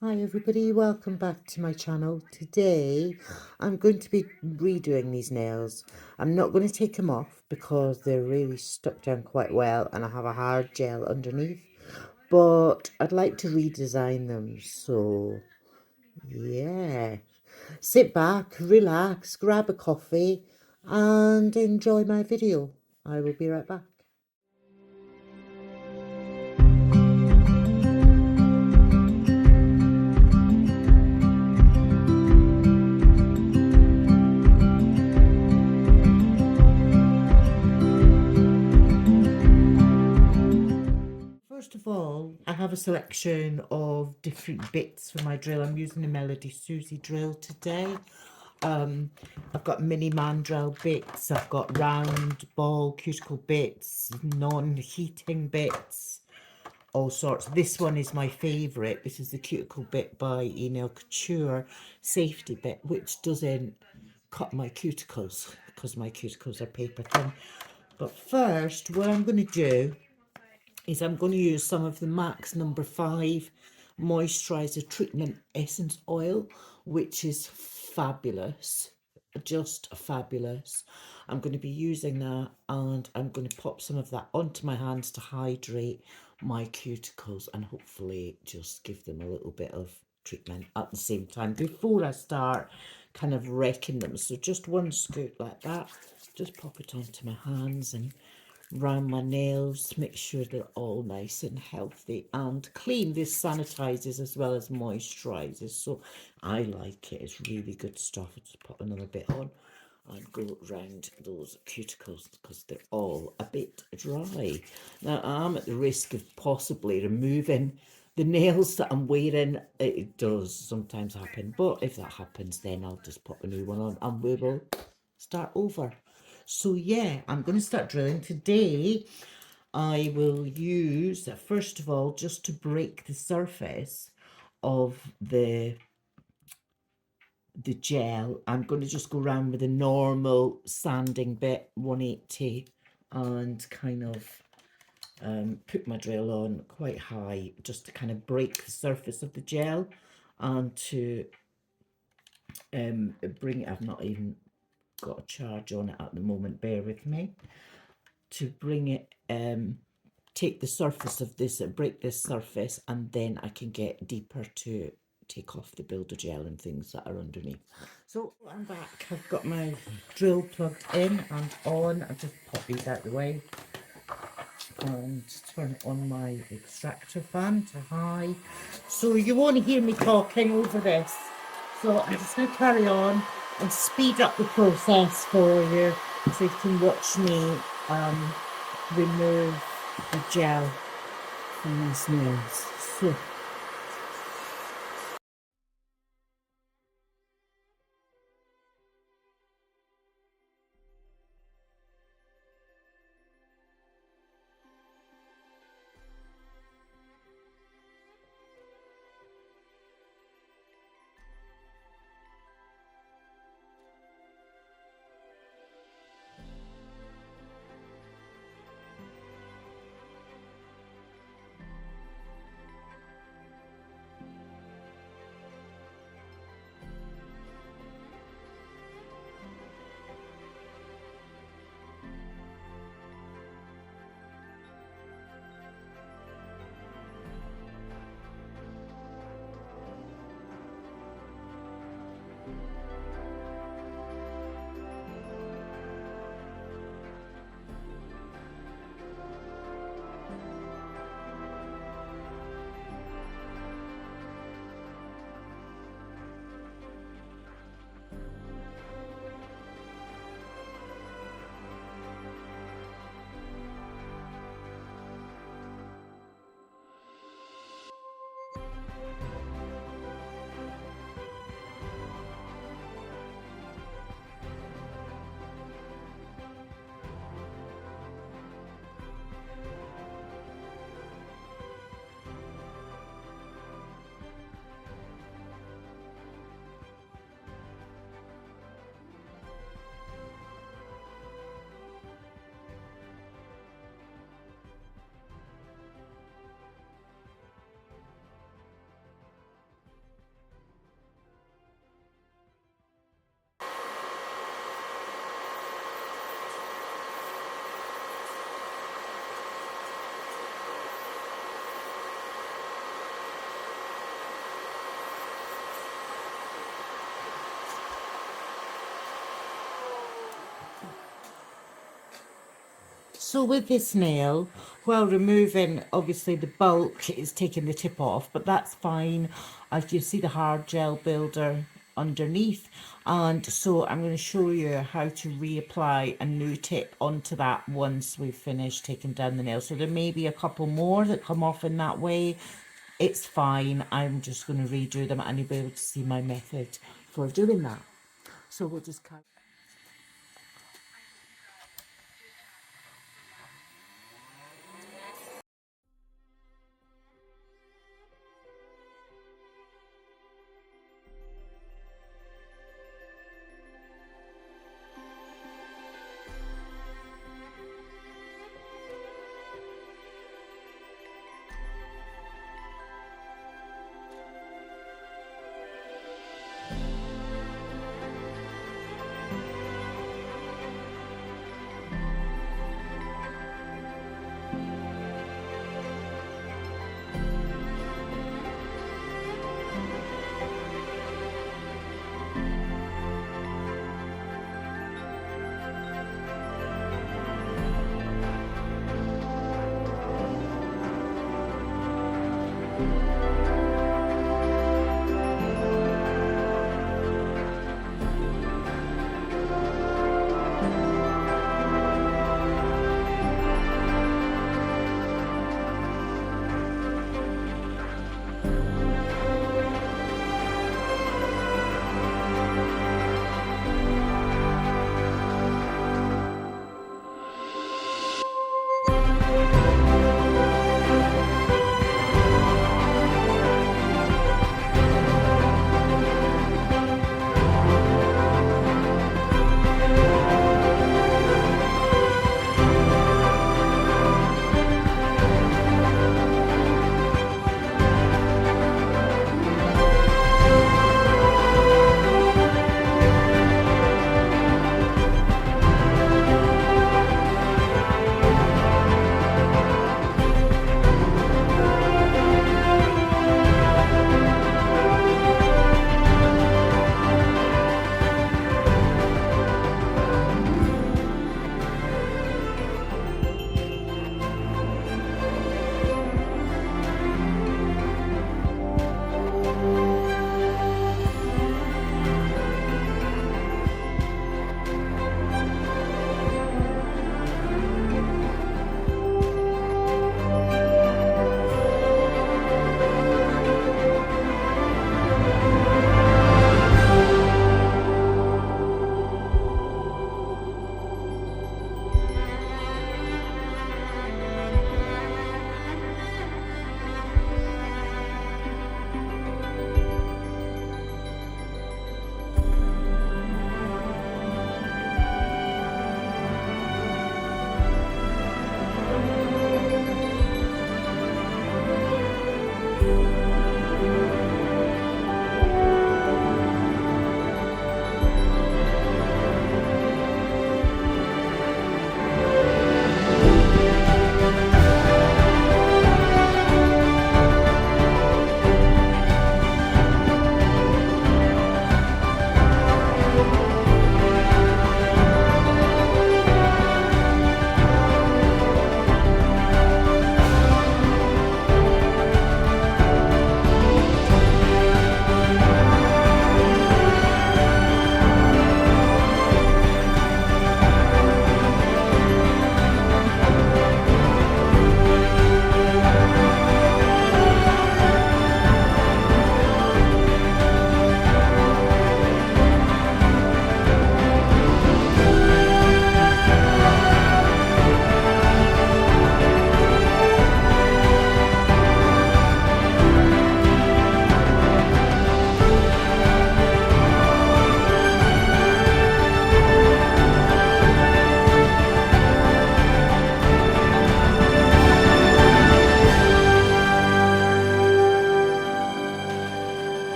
Hi everybody, welcome back to my channel. Today I'm going to be redoing these nails. I'm not going to take them off because they're really stuck down quite well and I have a hard gel underneath, but I'd like to redesign them. So yeah, sit back, relax, grab a coffee and enjoy my video. I will be right back. First of all, I have a selection of different bits for my drill. I'm using the Melody Susie drill today. I've got mini mandrel bits, I've got round ball cuticle bits, non-heating bits, all sorts. This one is my favourite. This is the cuticle bit by Nail Couture safety bit, which doesn't cut my cuticles because my cuticles are paper thin. But first, what I'm going to do is I'm going to use some of the MAC's number 5 moisturizer treatment essence oil, which is fabulous, just fabulous. I'm going to be using that and I'm going to pop some of that onto my hands to hydrate my cuticles and hopefully just give them a little bit of treatment at the same time before I start kind of wrecking them. So just one scoop like that, just pop it onto my hands and round my nails, make sure they're all nice and healthy and clean. This sanitizes as well as moisturizes, so I like it. It's really good stuff. I'll just put another bit on and go around those cuticles because they're all a bit dry. Now I'm at the risk of possibly removing the nails that I'm wearing. It does sometimes happen, but if that happens then I'll just put a new one on and we will start over. So yeah, I'm going to start drilling today. I will use, first of all, just to break the surface of the gel, I'm going to just go around with a normal sanding bit, 180, and kind of put my drill on quite high just to kind of break the surface of the gel and to bring it. I've not even got a charge on it at the moment, bear with me. To bring it, take the surface of this, break this surface, and then I can get deeper to take off the builder gel and things that are underneath. So I'm back. I've got my drill plugged in and on. I've just pop these out the way and turn on my extractor fan to high. So you won't hear me talking over this. So I'm just going to carry on and speed up the process for you so you can watch me remove the gel from these nails. So So with this nail, while removing obviously the bulk, is taking the tip off, but that's fine. As you see the hard gel builder underneath, and so I'm going to show you how to reapply a new tip onto that once we've finished taking down the nail. So there may be a couple more that come off in that way. It's fine. I'm just going to redo them and you'll be able to see my method for doing that. So we'll just carry.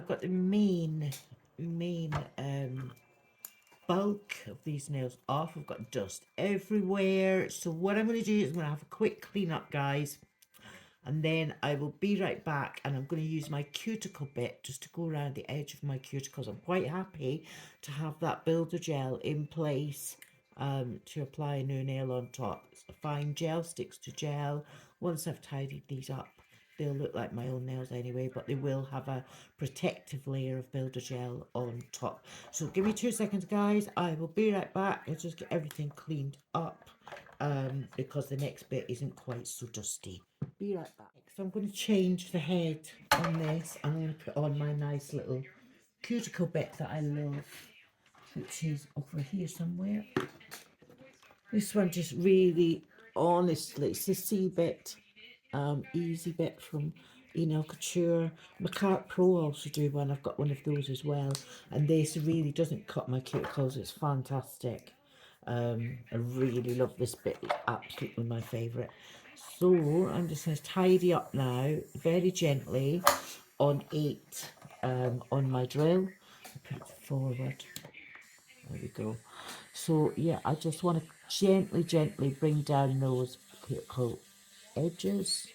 got the main bulk of these nails off. I've got dust everywhere. So what I'm going to do is I'm going to have a quick clean up, guys. And then I will be right back, and I'm going to use my cuticle bit just to go around the edge of my cuticles. I'm quite happy to have that builder gel in place to apply a new nail on top. It's a fine gel, sticks to gel. Once I've tidied these up, they'll look like my own nails anyway, but they will have a protective layer of builder gel on top. So give me 2 seconds, guys. I will be right back. Let's just get everything cleaned up because the next bit isn't quite so dusty. Be right back. So I'm going to change the head on this. I'm going to put on my nice little cuticle bit that I love, which is over here somewhere. This one just really, honestly, it's the C bit, easy bit from Enel Couture. Macart Pro also do one. I've got one of those as well. And this really doesn't cut my cuticles. It's fantastic. I really love this bit. It's absolutely my favourite. So I'm just going to tidy up now, very gently, on 8 on my drill. Put it forward. There we go. So yeah, I just want to gently bring down those cuticle edges.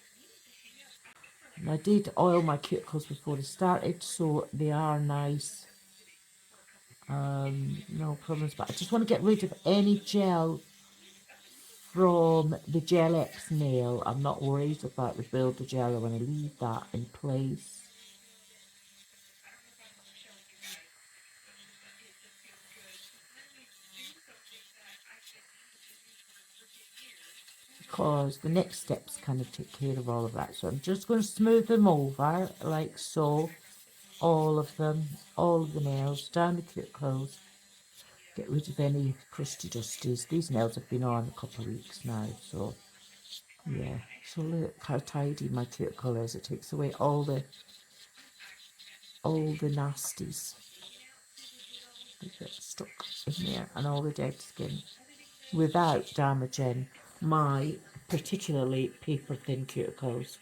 And I did oil my cuticles before I started, so they are nice. No problems, but I just want to get rid of any gel from the Gel X nail. I'm not worried about the builder gel. I want to leave that in place. Because the next steps kind of take care of all of that. So I'm just going to smooth them over like so. All of them, all of the nails, down the cuticles. Get rid of any crusty dusties. These nails have been on a couple of weeks now, so yeah. So look how tidy my cuticle is. It takes away all the nasties that get stuck in there and all the dead skin without damaging my particularly paper thin cuticles.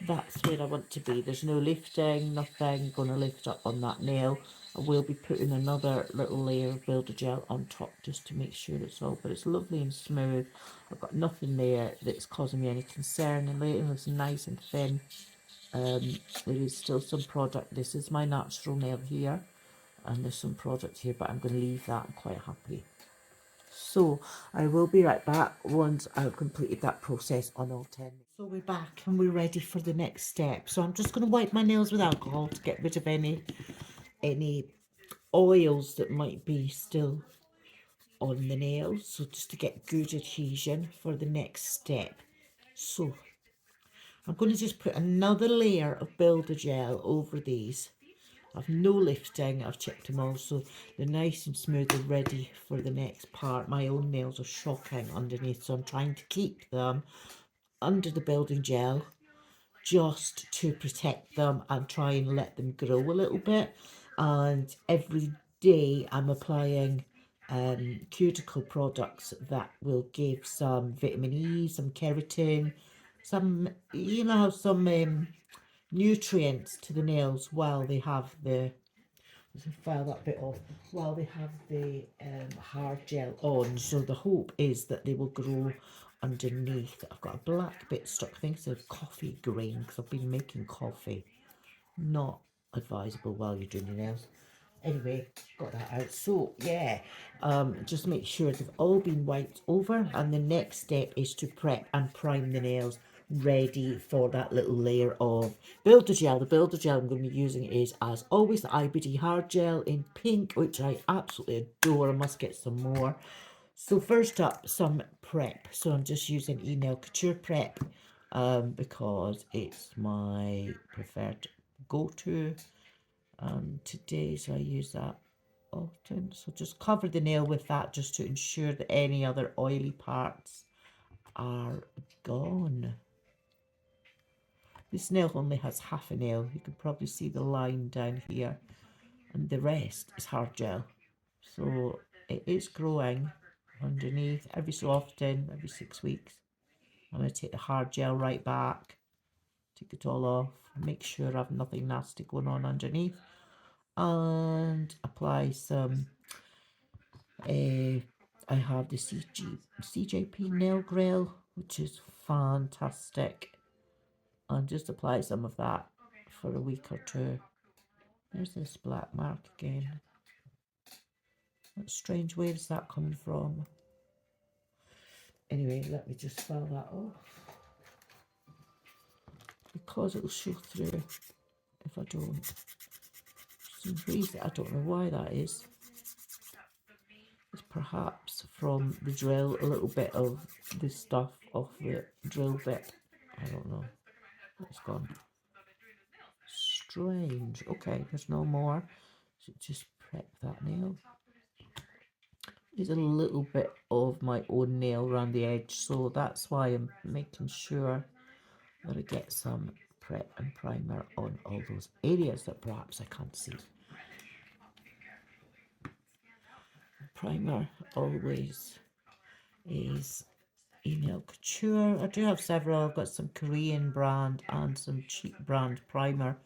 That's where I want to be. There's no lifting, nothing going to lift up on that nail. I will be putting another little layer of builder gel on top just to make sure it's all, but it's lovely and smooth. I've got nothing there that's causing me any concern, and it looks nice and thin. There is still some product. This is my natural nail here, and there's some product here, but I'm going to leave that. I'm quite happy. So I will be right back once I've completed that process on all 10. So we're back and we're ready for the next step. So I'm just going to wipe my nails with alcohol to get rid of any oils that might be still on the nails. So just to get good adhesion for the next step. So I'm going to just put another layer of builder gel over these. I've no lifting, I've checked them all, so they're nice and smooth and ready for the next part. My own nails are shocking underneath, so I'm trying to keep them under the building gel just to protect them and try and let them grow a little bit. And every day I'm applying cuticle products that will give some vitamin E, some keratin, some, you know, some nutrients to the nails while they have the, let's file that bit off, while they have the hard gel on. So the hope is that they will grow underneath. I've got a black bit stuck. I think it's a coffee grain because I've been making coffee. Not advisable while you're doing your nails. Anyway, got that out. So yeah, just make sure they've all been wiped over, and the next step is to prep and prime the nails ready for that little layer of builder gel. The builder gel I'm going to be using is, as always, the IBD hard gel in pink, which I absolutely adore. I must get some more. So first up, some prep. So I'm just using Enel Couture prep because it's my preferred go-to today, so I use that often. So just cover the nail with that just to ensure that any other oily parts are gone. This nail only has half a nail. You can probably see the line down here, and the rest is hard gel. So it is growing underneath every so often, every 6 weeks. I'm going to take the hard gel right back, take it all off, make sure I have nothing nasty going on underneath. and apply some. I have the CJP nail grill, which is fantastic, and just apply some of that for a week or two. There's this black mark again. That's strange. Where is that coming from? Anyway, let me just file that off, because it'll show through if I don't. For some reason, I don't know why that is. It's perhaps from the drill, a little bit of the stuff off the drill bit. I don't know. It's gone. Strange. Okay, there's no more. So just prep that nail. There's a little bit of my own nail around the edge, so that's why I'm making sure that I get some prep and primer on all those areas that perhaps I can't see. Primer always is Nail Couture. I do have several. I've got some Korean brand and some cheap brand primer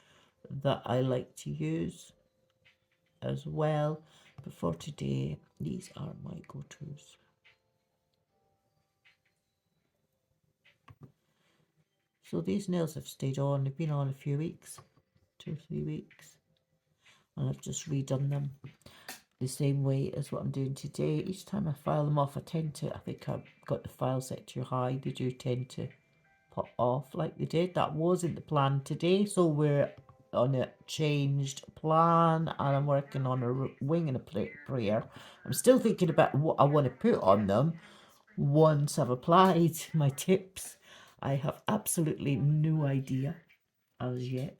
that I like to use as well. But for today, these are my go-tos. So these nails have stayed on. They've been on a few weeks, 2 or 3 weeks. And I've just redone them the same way as what I'm doing today. Each time I file them off, I think I've got the file set too high. They do tend to pop off like they did. That wasn't the plan today, so we're on a changed plan, and I'm working on a wing and a prayer. I'm still thinking about what I want to put on them once I've applied my tips. I have absolutely no idea as yet.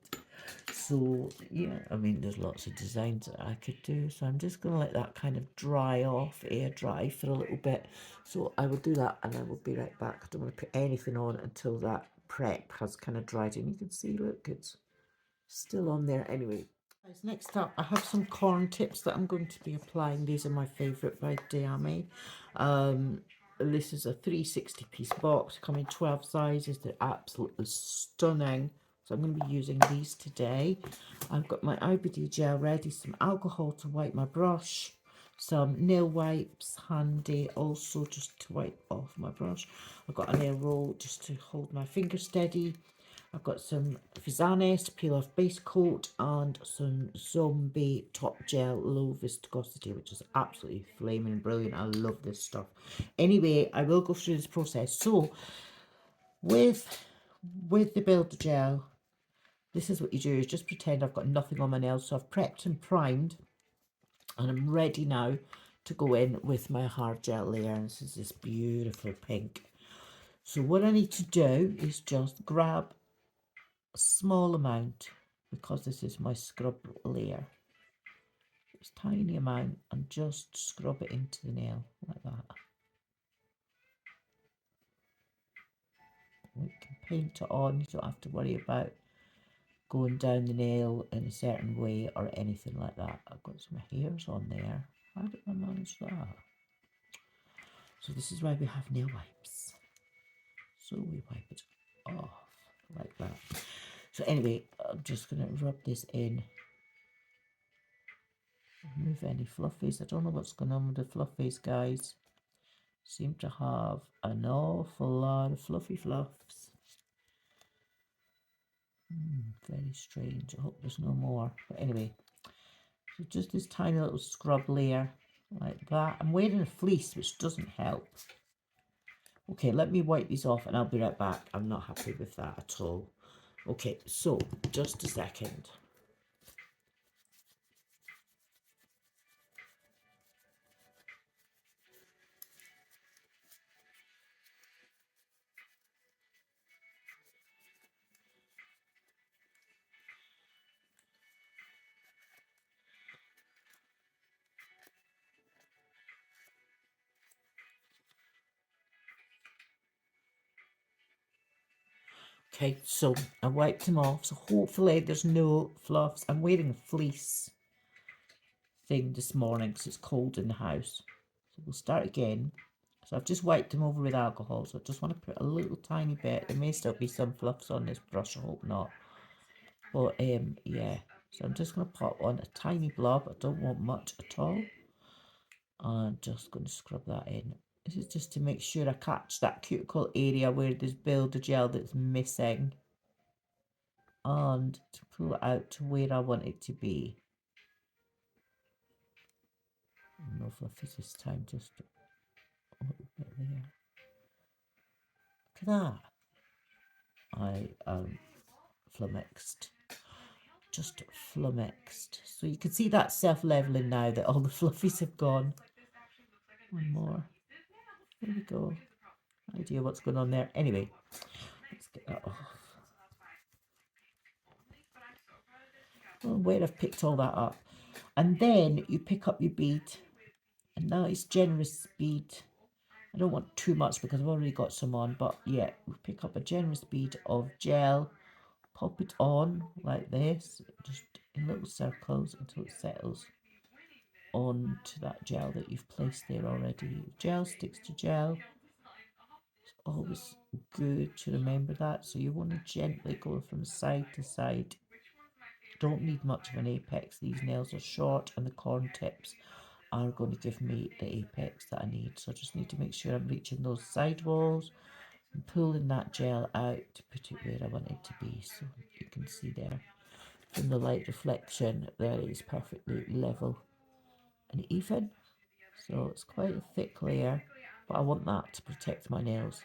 So yeah, I mean, there's lots of designs that I could do, so I'm just going to let that kind of dry off, air dry for a little bit. So I will do that and I will be right back. I don't want to put anything on until that prep has kind of dried, and you can see, look, it's still on there. Anyway, guys, next up I have some corn tips that I'm going to be applying. These are my favorite by Diami. This is a 360 piece box, coming 12 sizes. They're absolutely stunning. So I'm going to be using these today. I've got my IBD gel ready, some alcohol to wipe my brush, some nail wipes handy also just to wipe off my brush. I've got a nail roll just to hold my finger steady. I've got some FiFis to peel off base coat, and some Zombie Top Gel Low Viscosity, which is absolutely flaming brilliant. I love this stuff. Anyway, I will go through this process. So with the Builder Gel, this is what you do, is just pretend I've got nothing on my nails. So I've prepped and primed, and I'm ready now to go in with my hard gel layer. And this is this beautiful pink. So what I need to do is just grab a small amount, because this is my scrub layer. It's a tiny amount, and just scrub it into the nail like that. You can paint it on. You don't have to worry about going down the nail in a certain way or anything like that. I've got some hairs on there. How did I manage that? So this is why we have nail wipes. So we wipe it off like that. So anyway, I'm just going to rub this in. Remove any fluffies. I don't know what's going on with the fluffies, guys. Seem to have an awful lot of fluffy fluffs. Very strange. I hope there's no more. But anyway, so just this tiny little scrub layer like that. I'm wearing a fleece, which doesn't help. Okay, let me wipe these off and I'll be right back. I'm not happy with that at all. Okay, so just a second. Okay, so I wiped them off. So hopefully there's no fluffs. I'm wearing a fleece thing this morning because it's cold in the house. So we'll start again. So I've just wiped them over with alcohol. So I just want to put a little tiny bit. There may still be some fluffs on this brush. I hope not. But yeah. So I'm just going to pop on a tiny blob. I don't want much at all. I'm just going to scrub that in. This is just to make sure I catch that cuticle area where there's builder gel that's missing. And to pull it out to where I want it to be. No fluffies this time, just a little bit there. Look at that. I am flummoxed. Just flummoxed. So you can see that self-leveling now that all the fluffies have gone. One more. There we go. No idea what's going on there. Anyway, let's get that off. Oh, where I've picked all that up. And then you pick up your bead. A nice generous bead. I don't want too much because I've already got some on. But yeah, we pick up a generous bead of gel. Pop it on like this. Just in little circles until it settles onto that gel that you've placed there already. Gel sticks to gel. It's always good to remember that. So you want to gently go from side to side. Don't need much of an apex. These nails are short and the corn tips are going to give me the apex that I need. So I just need to make sure I'm reaching those side walls and pulling that gel out to put it where I want it to be. So you can see there from the light reflection, there it is perfectly level and even. So it's quite a thick layer, but I want that to protect my nails.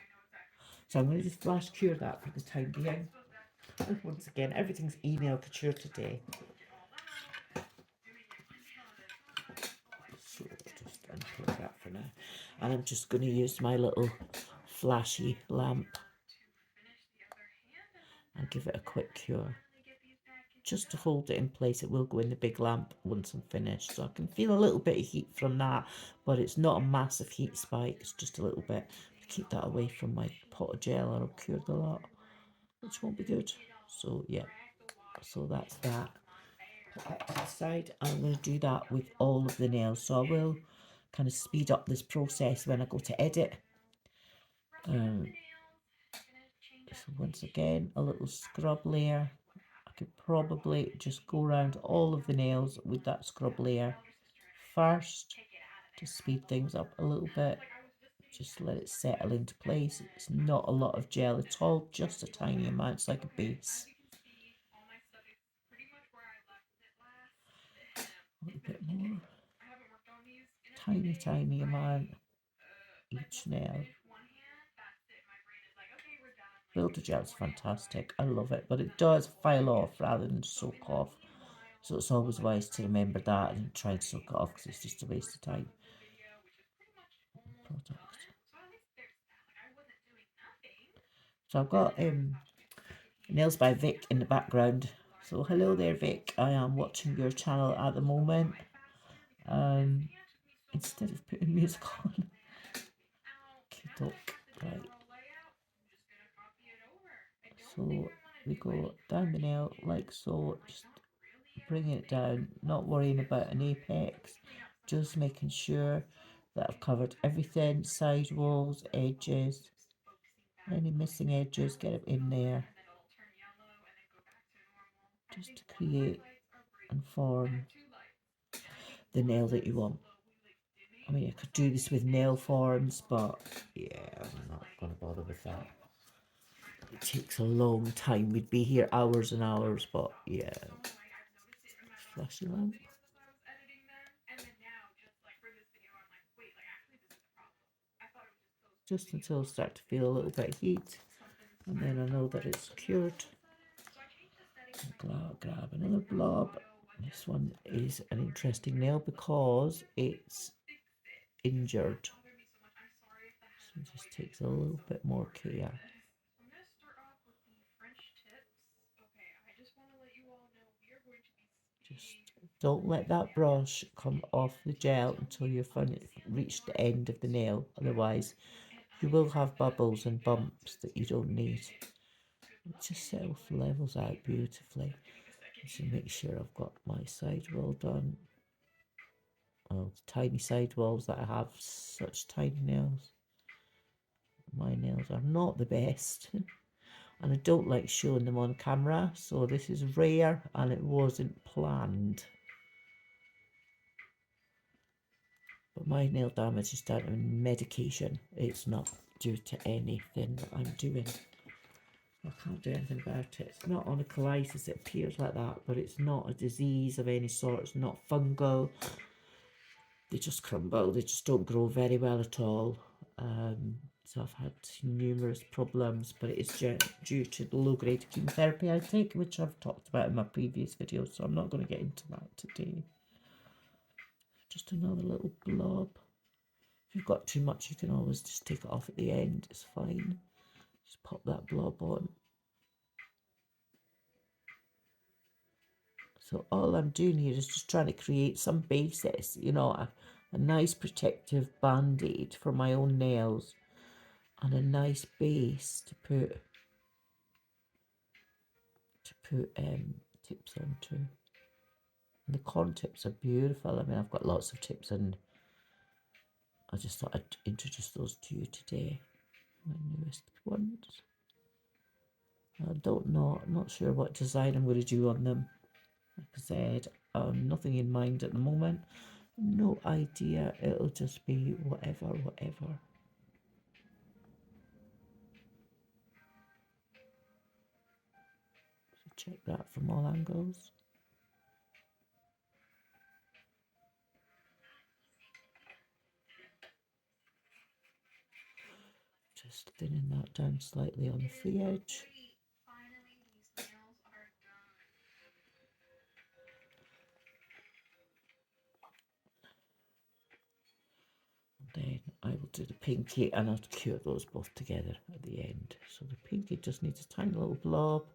So I'm going to just flash cure that for the time being. Once again, everything's e-nail couture today. So just unplug that for now. And I'm just going to use my little flashy lamp and give it a quick cure. Just to hold it in place. It will go in the big lamp once I'm finished. So I can feel a little bit of heat from that, but it's not a massive heat spike. It's just a little bit. Keep that away from my pot of gel or I'll cure the lot, which won't be good. So yeah, so that's that. Put that to the side. I'm going to do that with all of the nails. So I will kind of speed up this process when I go to edit. So once again, a little scrub layer. I could probably just go around all of the nails with that scrub layer first to speed things up a little bit. Just let it settle into place. It's not a lot of gel at all, just a tiny amount. It's like a base. A little bit more. Tiny, tiny amount each nail. Builder gel is fantastic. I love it, but it does file off rather than soak off. So it's always wise to remember that and try to soak it off because it's just a waste of time. Product. So I've got Nails by Vic in the background. So hello there, Vic. I am watching your channel at the moment. Instead of putting music on. Right. So we go down the nail like so, just bringing it down, not worrying about an apex, just making sure that I've covered everything, side walls, edges, any missing edges, get it in there, just to create and form the nail that you want. I mean, I could do this with nail forms, but yeah, I'm not going to bother with that. It takes a long time. We'd be here hours and hours, but yeah. Flashy lamp. Just until I start to feel a little bit of heat, and then I know that it's cured. Grab another blob. This one is an interesting nail because it's injured. So it just takes a little bit more care. Just don't let that brush come off the gel until you've reached the end of the nail. Otherwise, you will have bubbles and bumps that you don't need. It just self-levels out beautifully. So make sure I've got my sidewall done. Oh, the tiny sidewalls that I have, such tiny nails. My nails are not the best. and I don't like showing them on camera, so this is rare and it wasn't planned. But my nail damage is down to medication. It's not due to anything that I'm doing. I can't do anything about it. It's not onycholitis, it appears like that, but it's not a disease of any sort. It's not fungal. They just crumble. They just don't grow very well at all. So I've had numerous problems, but it is due to the low-grade chemotherapy I take, which I've talked about in my previous video, so I'm not going to get into that today. Just another little blob. If you've got too much, you can always just take it off at the end. It's fine. Just pop that blob on. So all I'm doing here is just trying to create some basis, you know, a nice protective band-aid for my own nails and a nice base to put tips onto. And the corn tips are beautiful. I mean, I've got lots of tips and I just thought I'd introduce those to you today. My newest ones. I don't know, I'm not sure what design I'm going to do on them. Like I said, nothing in mind at the moment. No idea. It'll just be whatever. So check that from all angles. Just thinning that down slightly on the free edge. Then I will do the pinky and I'll cure those both together at the end. So the pinky just needs a tiny little blob.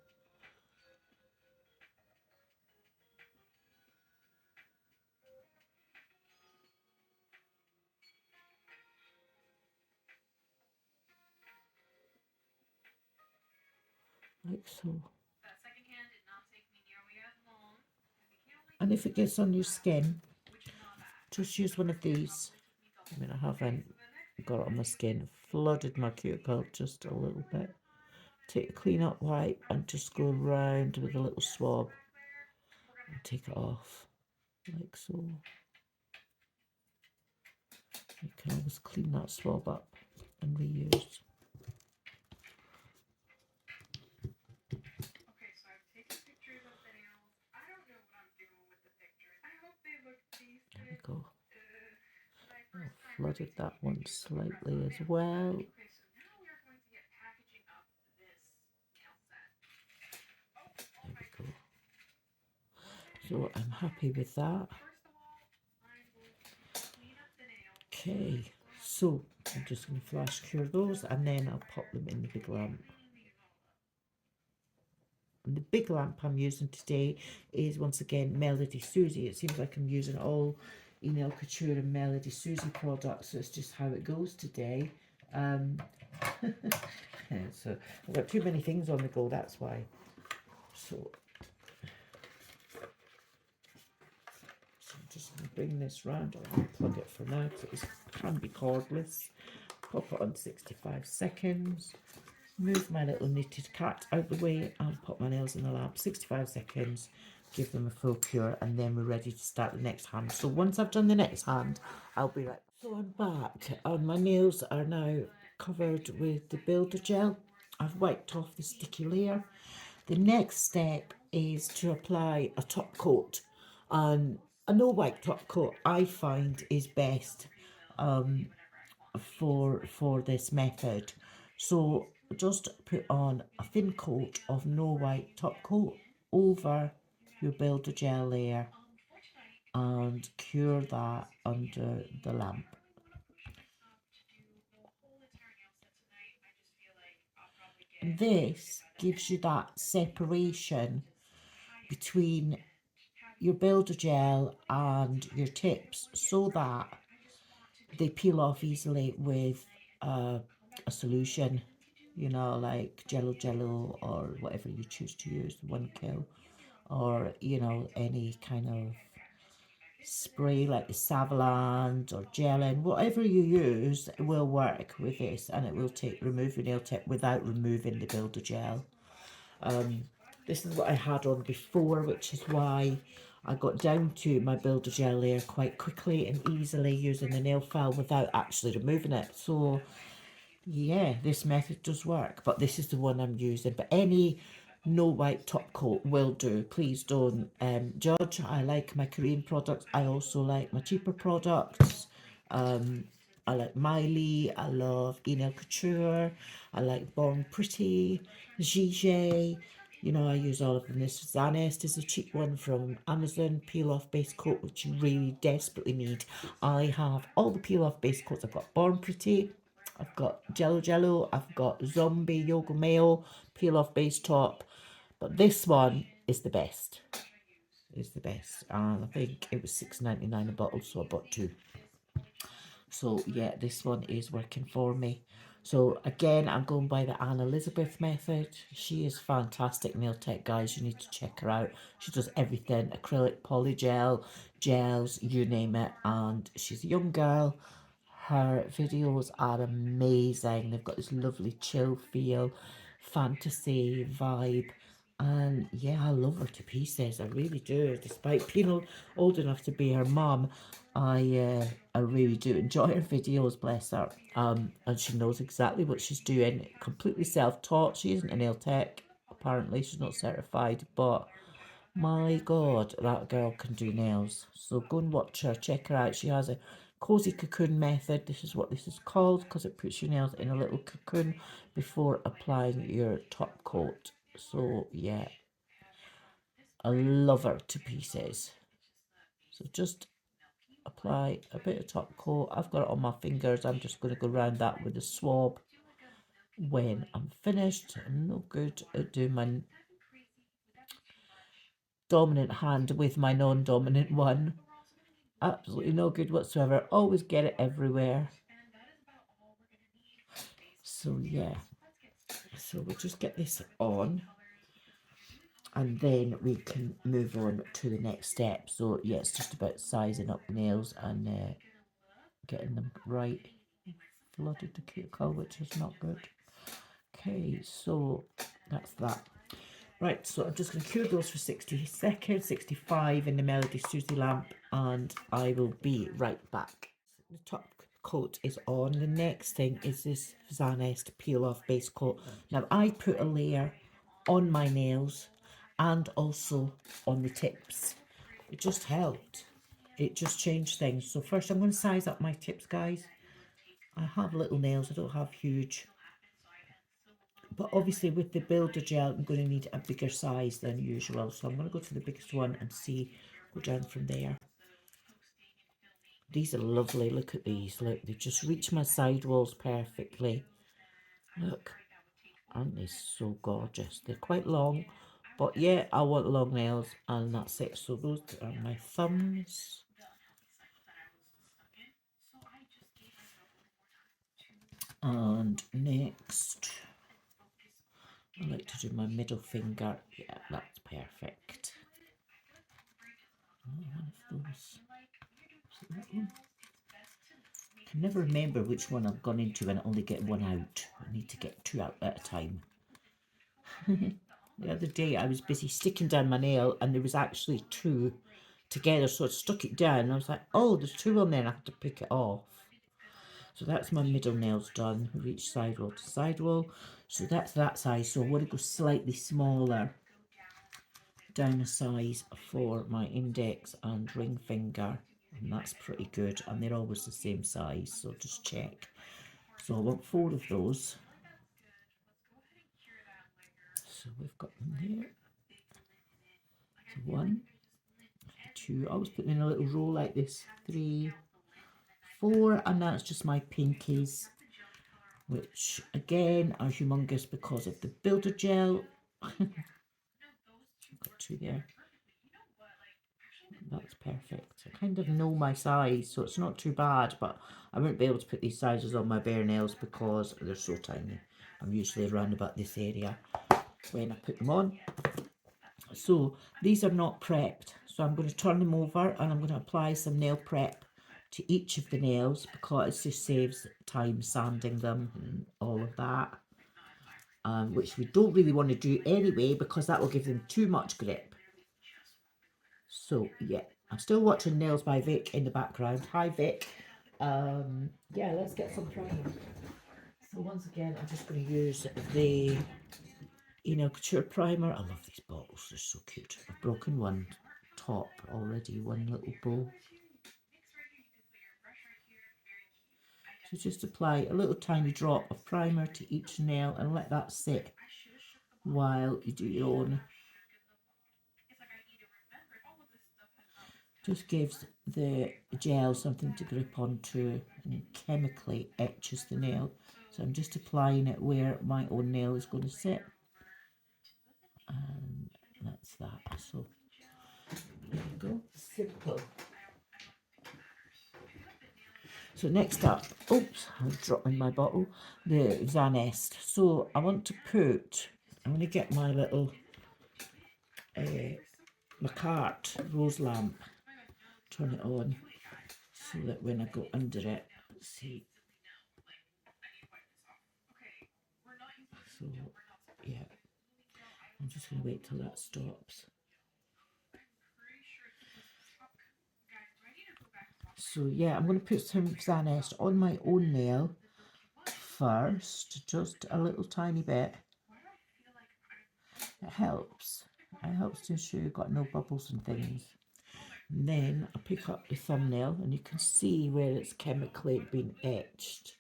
Like so. And if it gets on your skin, just use one of these. I mean, I haven't got it on my skin, flooded my cuticle just a little bit. Take a clean up wipe and just go around with a little swab and take it off, like so. You can always clean that swab up and reuse. There we go. I've flooded that one slightly as well. There we go. So I'm happy with that. Okay, so I'm just going to flash cure those and then I'll pop them in the big lamp. And the big lamp I'm using today is once again Melody Susie. It seems like I'm using all Enel Couture and Melody Susie products, so it's just how it goes today. So I've got too many things on the go, that's why. So I'm just going to bring this round. I'll unplug it for now because it can be cordless. Pop it on 65 seconds. Move my little knitted cat out the way and pop my nails in the lamp. 65 seconds, give them a full cure, and then we're ready to start the next hand. So once I've done the next hand, I'll be right. So I'm back and my nails are now covered with the builder gel. I've wiped off the sticky layer. The next step is to apply a top coat, and a no wipe top coat I find is best for this method. So just put on a thin coat of no white top coat over your builder gel layer and cure that under the lamp. This gives you that separation between your builder gel and your tips so that they peel off easily with a solution, you know, like Jello or whatever you choose to use, 1 kill, or, you know, any kind of spray like the Savaland or Gelin, whatever you use will work with this, and it will remove your nail tip without removing the builder gel. This is what I had on before, which is why I got down to my builder gel layer quite quickly and easily using the nail file without actually removing it. So yeah, this method does work, but this is the one I'm using. But any no white top coat will do. Please don't judge. I like my Korean products. I also like my cheaper products. I like Miley. I love Nail Couture. I like Born Pretty, Gigi. You know, I use all of them. This Zanest is a cheap one from Amazon, peel-off base coat, which you really desperately need. I have all the peel-off base coats. I've got Born Pretty, I've got Jello Jello, I've got Zombie Yoga Mayo, peel-off base top. But this one is the best. Is the best. And I think it was $6.99 a bottle, so I bought two. So yeah, this one is working for me. So again, I'm going by the Anne Elizabeth method. She is fantastic nail tech, guys. You need to check her out. She does everything, acrylic, polygel, gels, you name it. And she's a young girl. Her videos are amazing. They've got this lovely chill feel, fantasy vibe. And yeah, I love her to pieces. I really do. Despite being old enough to be her mum, I really do enjoy her videos, bless her. And she knows exactly what she's doing. Completely self-taught. She isn't a nail tech. Apparently, she's not certified, but my God, that girl can do nails. So go and watch her, check her out. She has a cozy cocoon method. This is what this is called because it puts your nails in a little cocoon before applying your top coat. So yeah, I love her to pieces. So just apply a bit of top coat. I've got it on my fingers. I'm just going to go around that with a swab. When I'm finished, I'm no good at doing my dominant hand with my non-dominant one. Absolutely no good whatsoever. Always get it everywhere. So yeah, so we'll just get this on and then we can move on to the next step. So yeah, it's just about sizing up the nails and getting them right. Flooded the cuticle, which is not good. Okay, so that's that. Right, so I'm just going to cure those for 60 seconds, 65 in the Melody Susie lamp, and I will be right back. The top coat is on. The next thing is this Zanest peel off base coat. Now I put a layer on my nails and also on the tips. It just helped. It just changed things. So first I'm going to size up my tips, guys. I have little nails, I don't have huge. But obviously with the builder gel, I'm going to need a bigger size than usual. So I'm going to go to the biggest one and go down from there. These are lovely. Look at these. Look, they just reach my sidewalls perfectly. Look, aren't they so gorgeous? They're quite long, but yeah, I want long nails, and that's it. So those are my thumbs. And next, I like to do my middle finger. Yeah, that's perfect. One of those. That one? I can never remember which one I've gone into and I only get one out. I need to get two out at a time. The other day I was busy sticking down my nail and there was actually two together, so I stuck it down and I was like, oh, there's two on there and I had to pick it off. So that's my middle nails done. Reach sidewall to sidewall. So that's that size. So I want to go slightly smaller down a size for my index and ring finger. And that's pretty good. And they're always the same size. So just check. So I want 4 of those. So we've got them there. So 1, 2. I always put them in a little row like this. 3, 4. And that's just my pinkies, which again are humongous because of the builder gel. Got 2 there. That's perfect. I kind of know my size, so it's not too bad, but I won't be able to put these sizes on my bare nails because they're so tiny. I'm usually around about this area when I put them on. So these are not prepped, So I'm going to turn them over and I'm going to apply some nail prep to each of the nails because it just saves time sanding them and all of that. Which we don't really want to do anyway because that will give them too much grip. So yeah, I'm still watching Nails by Vic in the background. Hi Vic. Yeah, let's get some primer. So once again, I'm just going to use the Couture primer. I love these bottles, they're so cute. I've broken one top already, one little bow. So just apply a little tiny drop of primer to each nail and let that sit while you do your own. Just gives the gel something to grip onto and chemically etches the nail. So I'm just applying it where my own nail is going to sit. And that's that. So there you go. Simple. So next up, oops, I'm dropping my bottle, the Zanest. So I want to put, I'm going to get my little Macart rose lamp, turn it on, so that when I go under it, see. So yeah, I'm just going to wait till that stops. So yeah, I'm going to put some Zanest on my own nail first, just a little tiny bit. It helps. It helps to ensure you've got no bubbles and things. And then I pick up the thumbnail and you can see where it's chemically been etched.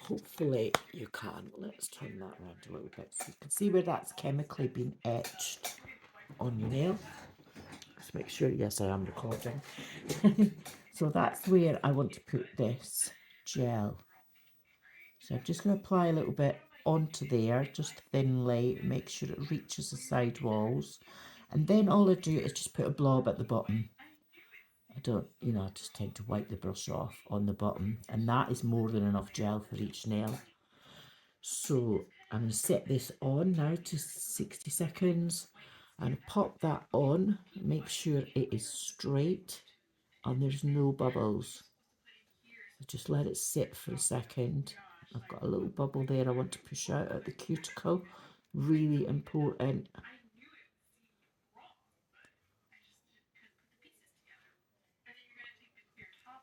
Hopefully you can. Let's turn that around a little bit so you can see where that's chemically been etched on your nail. Let's make sure, yes, I am recording. So that's where I want to put this gel. So I'm just going to apply a little bit onto there, just thinly, make sure it reaches the side walls. And then all I do is just put a blob at the bottom. I don't, I just tend to wipe the brush off on the bottom, and that is more than enough gel for each nail. So I'm going to set this on now to 60 seconds and pop that on, make sure it is straight and there's no bubbles. Just let it sit for a second. I've got a little bubble there I want to push out at the cuticle, really important.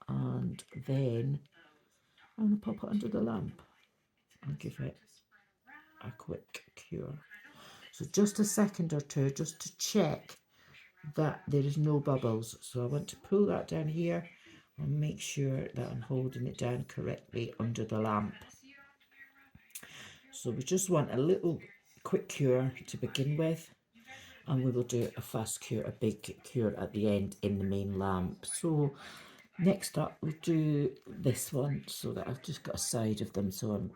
And then I'm going to pop it under the lamp and give it a quick cure. So just a second or two just to check that there is no bubbles. So I want to pull that down here and make sure that I'm holding it down correctly under the lamp. So we just want a little quick cure to begin with, and we will do a fast cure, a big cure at the end in the main lamp. So next up we'll do this one, so that I've just got a side of them, so I'm,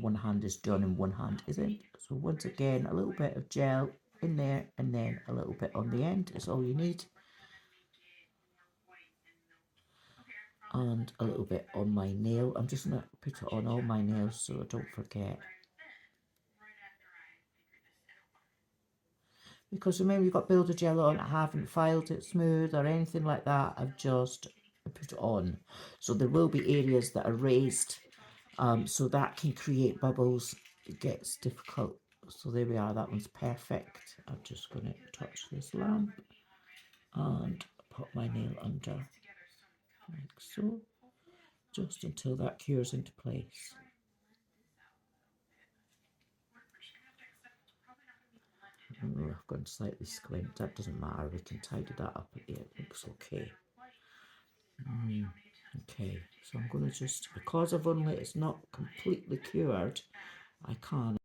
one hand is done and one hand isn't. So once again, a little bit of gel in there and then a little bit on the end is all you need. And a little bit on my nail. I'm just going to put it on all my nails so I don't forget. Because remember, you've got builder gel on, I haven't filed it smooth or anything like that. I've just put it on. So there will be areas that are raised, so that can create bubbles. It gets difficult. So there we are, that one's perfect. I'm just going to touch this lamp and put my nail under, like so, just until that cures into place. Oh, I've gone slightly squint, that doesn't matter, we can tidy that up at the end, it looks okay. Okay, so I'm going to just, because it's not completely cured, I can't.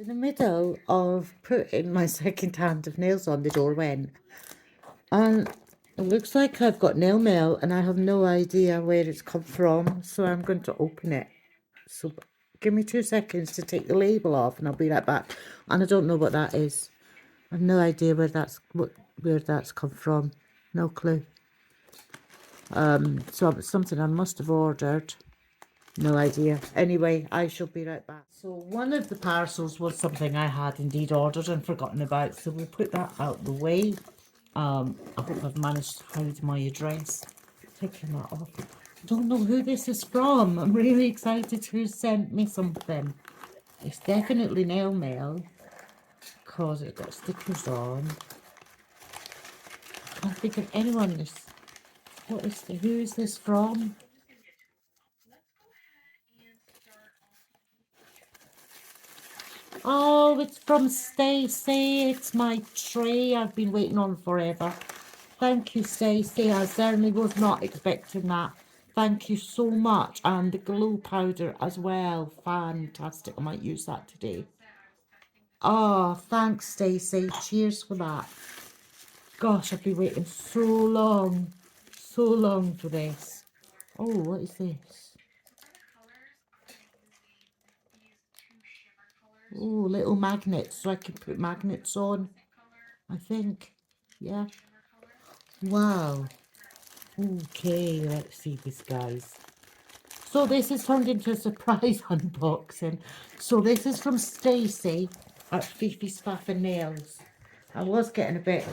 In the middle of putting my second hand of nails on, the door went. And it looks like I've got nail mail and I have no idea where it's come from. So I'm going to open it. So give me 2 seconds to take the label off and I'll be right back. And I don't know what that is. I have no idea where that's come from. No clue. So it's something I must have ordered. No idea. Anyway, I shall be right back. So one of the parcels was something I had indeed ordered and forgotten about. So we'll put that out the way. I hope I've managed to hide my address. Taking that off. I don't know who this is from. I'm really excited who sent me something. It's definitely nail mail because it's got stickers on. I can't think of anyone. Who is this from? Oh, it's from Stacey. It's my tray I've been waiting on forever. Thank you, Stacey. I certainly was not expecting that. Thank you so much. And the glue powder as well. Fantastic. I might use that today. Oh, thanks, Stacey. Cheers for that. Gosh, I've been waiting so long for this. Oh, what is this? Oh, little magnets, so I can put magnets on, I think. Yeah. Wow. Okay, let's see this, guys. So this is turned into a surprise unboxing. So this is from Stacey at FiFis-Faffing-Nails. I was getting a bit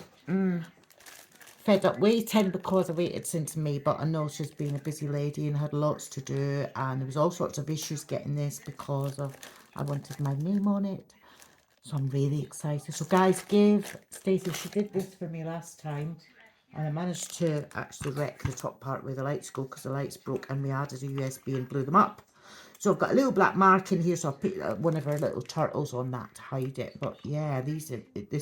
fed up waiting because I waited since May, but I know she's been a busy lady and had lots to do, and there was all sorts of issues getting this because of I wanted my name on it. So I'm really excited. So guys, give Stacey, she did this for me last time. And I managed to actually wreck the top part where the lights go because the lights broke and we added a USB and blew them up. So I've got a little black mark in here, so I'll put one of her little turtles on that to hide it. But yeah, this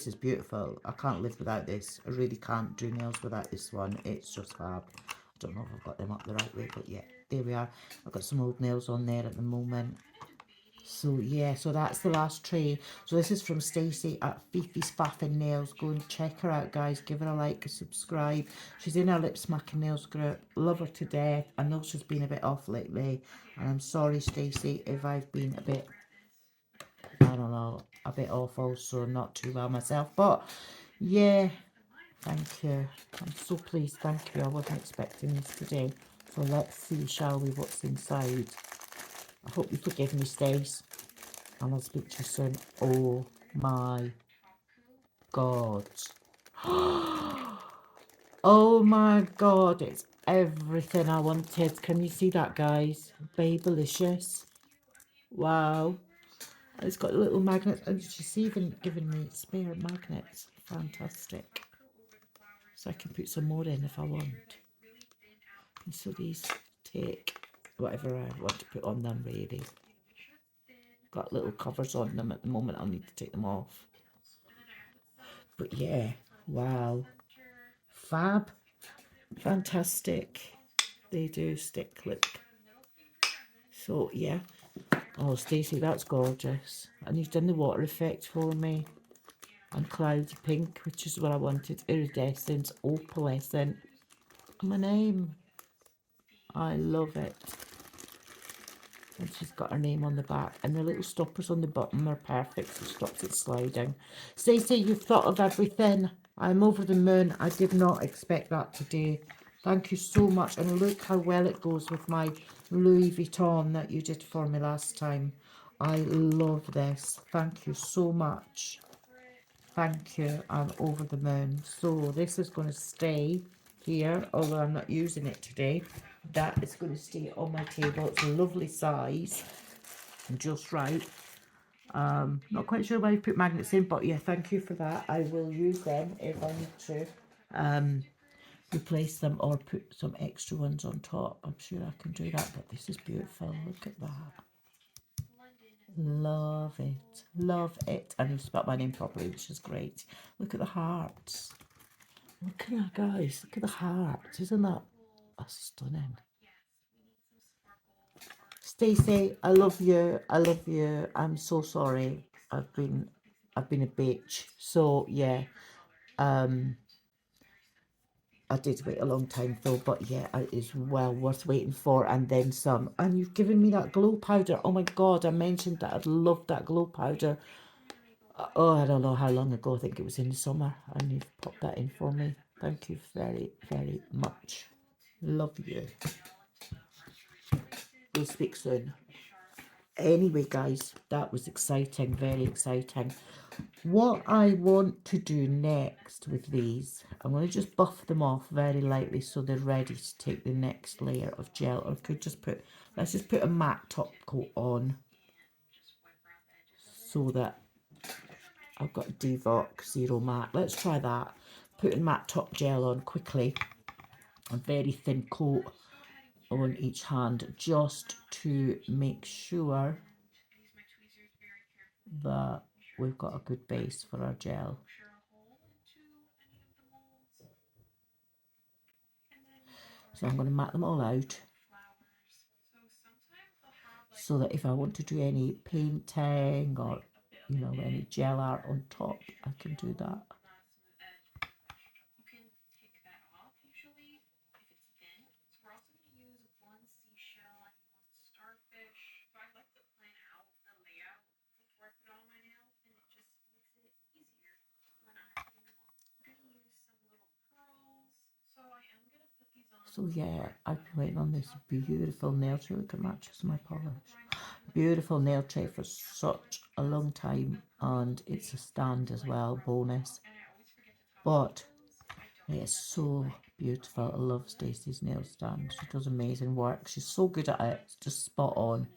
is beautiful. I can't live without this. I really can't do nails without this one. It's just fab. I don't know if I've got them up the right way, but yeah, there we are. I've got some old nails on there at the moment. So yeah, so that's the last tray. So this is from Stacey at FiFis-Faffing-Nails. Go and check her out, guys. Give her a like, a subscribe. She's in our Lip Smacking Nails group. Love her to death. I know she's been a bit off lately. And I'm sorry, Stacey, if I've been a bit, I don't know, a bit off also. Not too well myself. But yeah, thank you. I'm so pleased. Thank you. I wasn't expecting this today. So let's see, shall we, what's inside. I hope you forgive me, Stace. And I'll speak to you soon. Oh my God. Oh my God. It's everything I wanted. Can you see that, guys? Babylicious. Wow. It's got little magnets. And she's even given me spare magnets. Fantastic. So I can put some more in if I want. And so these take whatever I want to put on them, really. Got little covers on them at the moment. I'll need to take them off. But yeah, wow. Fab. Fantastic. They do stick, look. So yeah. Oh, Stacey, that's gorgeous. And you've done the water effect for me. And cloudy pink, which is what I wanted. Iridescent, opalescent. My name. I love it. And she's got her name on the back. And the little stoppers on the bottom are perfect. So it stops it sliding. Stacey, you've thought of everything. I'm over the moon. I did not expect that today. Thank you so much. And look how well it goes with my Louis Vuitton that you did for me last time. I love this. Thank you so much. Thank you. I'm over the moon. So this is going to stay here, although I'm not using it today. That is going to stay on my table. It's a lovely size. Just right. Not quite sure why you put magnets in, but yeah, thank you for that. I will use them if I need to replace them or put some extra ones on top. I'm sure I can do that, but this is beautiful. Look at that. Love it. Love it. And you've spelled my name properly, which is great. Look at the hearts. Look at that, guys. Look at the heart. Isn't that stunning? Stacey, I love you. I love you. I'm so sorry. I've been a bitch. So yeah, I did wait a long time though, but yeah, it is well worth waiting for, and then some. And you've given me that glow powder. Oh my god, I mentioned that I'd love that glow powder. Oh, I don't know how long ago. I think it was in the summer, and you've popped that in for me. Thank you very, very much. Love you. We'll speak soon. Anyway, guys, that was exciting, very exciting. What I want to do next with these, I'm going to just buff them off very lightly so they're ready to take the next layer of gel. Or could just put, let's just put a matte top coat on so that I've got Devox Zero Matte. Let's try that. Putting matte top gel on quickly, a very thin coat on each hand, just to make sure that we've got a good base for our gel. So I'm going to mat them all out so that if I want to do any painting or, you know, any gel art on top, I can do that. So yeah, I've been waiting on this beautiful nail tray. Look, it matches my polish. Beautiful nail tray for such a long time, and it's a stand as well, bonus. But it's so beautiful. I love Stacey's nail stand. She does amazing work. She's so good at it. It's just spot on.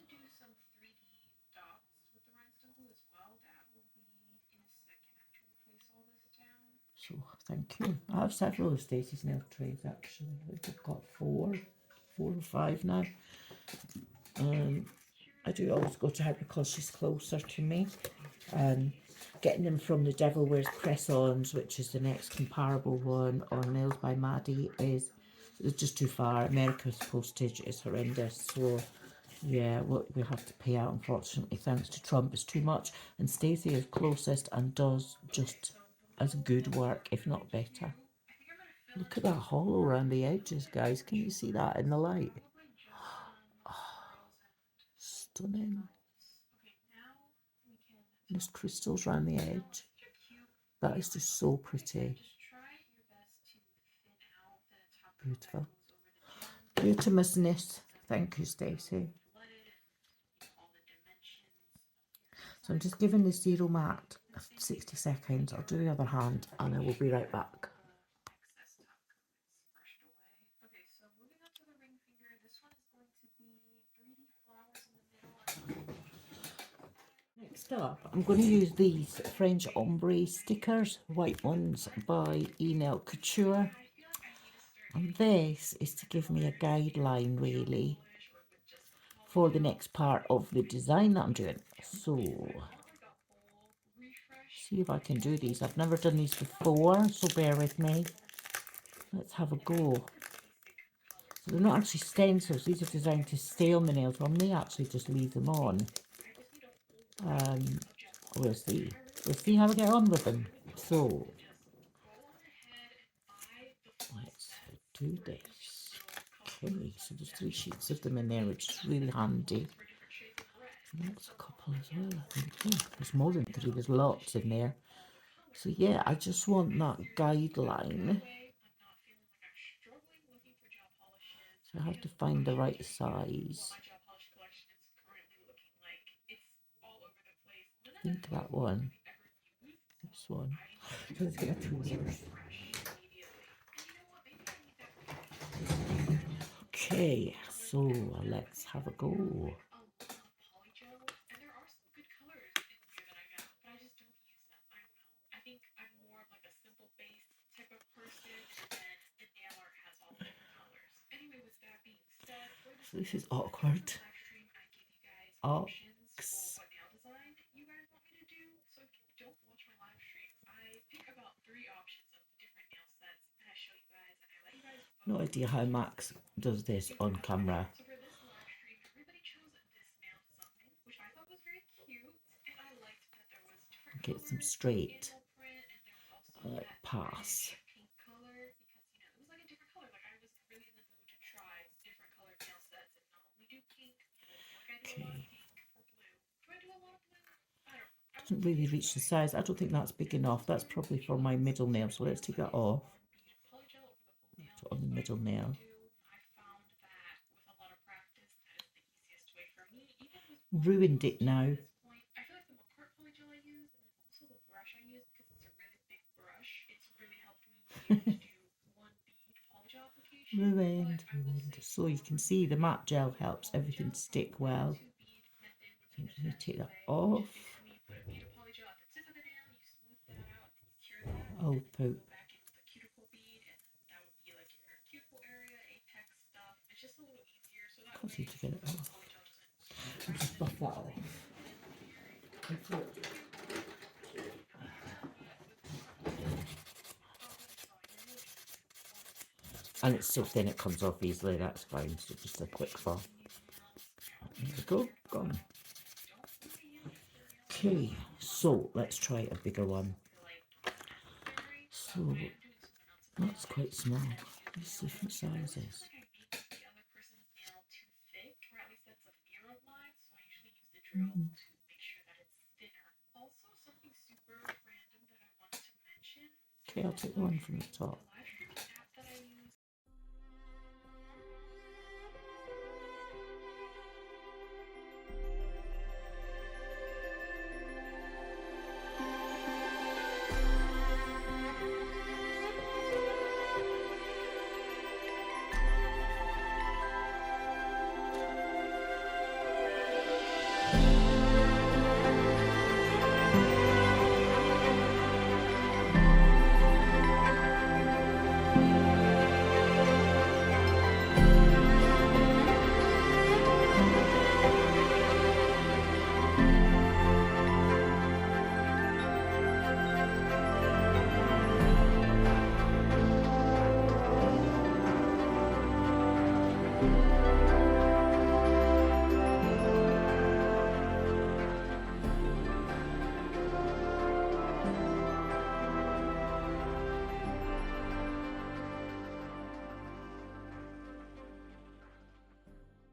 So thank you. I have several of Stacey's nail trays actually. I think I've got four or five now. I do always go to her because she's closer to me. Getting them from the Devil Wears Press-Ons, which is the next comparable one, or Nails by Maddie, is just too far. America's postage is horrendous. So yeah, what we have to pay out, unfortunately, thanks to Trump, is too much. And Stacey is closest and does just as good work, if not better. Look at that hollow around the edges, guys. Can you see that in the light? Oh, stunning. There's crystals around the edge. That is just so pretty. Beautiful. Beautimousness. Thank you, Stacey. So I'm just giving the Zero Matte 60 seconds. I'll do the other hand and I will be right back. Next up, I'm going to use these French ombre stickers, white ones by Enel Couture. And this is to give me a guideline, really, for the next part of the design that I'm doing. So, see if I can do these. I've never done these before, so bear with me. Let's have a go. So they're not actually stencils. These are designed to stay on the nails. I may actually just leave them on. We'll see. We'll see how we get on with them. So, let's do this. Okay, so there's 3 sheets of them in there, which is really handy. And that's a couple as well, I think. Oh, there's more than 3, there's lots in there. So yeah, I just want that guideline. So I have to find the right size. I think that one. This one. So let's get a tweezers. Okay, so let's have a go. So this is awkward. Ox. No idea how Max does this on camera. get them straight, like pass. Okay. Doesn't really reach the size. I don't think that's big enough. That's probably for my middle nail, so let's take that off. Put on the middle nail. Ruined it now. Ruined. So you can see the matte gel helps everything stick well. So I'm just going to take that off. Oh, poop. Can't seem to get it off. I'll just buff that off. And it's so thin it comes off easily, that's fine. So just a quick fall. There we go, gone. Okay, so let's try a bigger one. So that's quite small. There's different sizes. Okay, I'll take the one from the top.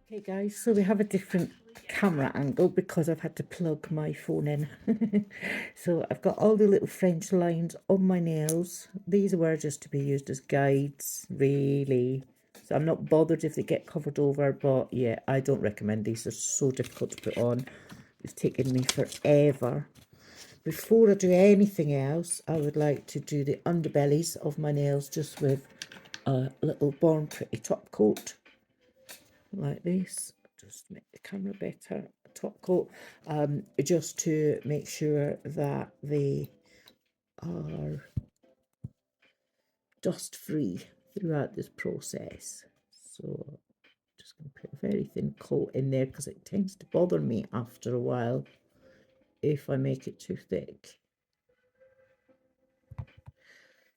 Okay guys, so we have a different camera angle because I've had to plug my phone in. So I've got all the little French lines on my nails. These were just to be used as guides, really. So I'm not bothered if they get covered over, but yeah, I don't recommend these. They're so difficult to put on. It's taken me forever. Before I do anything else, I would like to do the underbellies of my nails just with a little Born Pretty top coat. Like this, just make the camera better. Top coat, just to make sure that they are dust free throughout this process. So just going to put a very thin coat in there because it tends to bother me after a while if I make it too thick.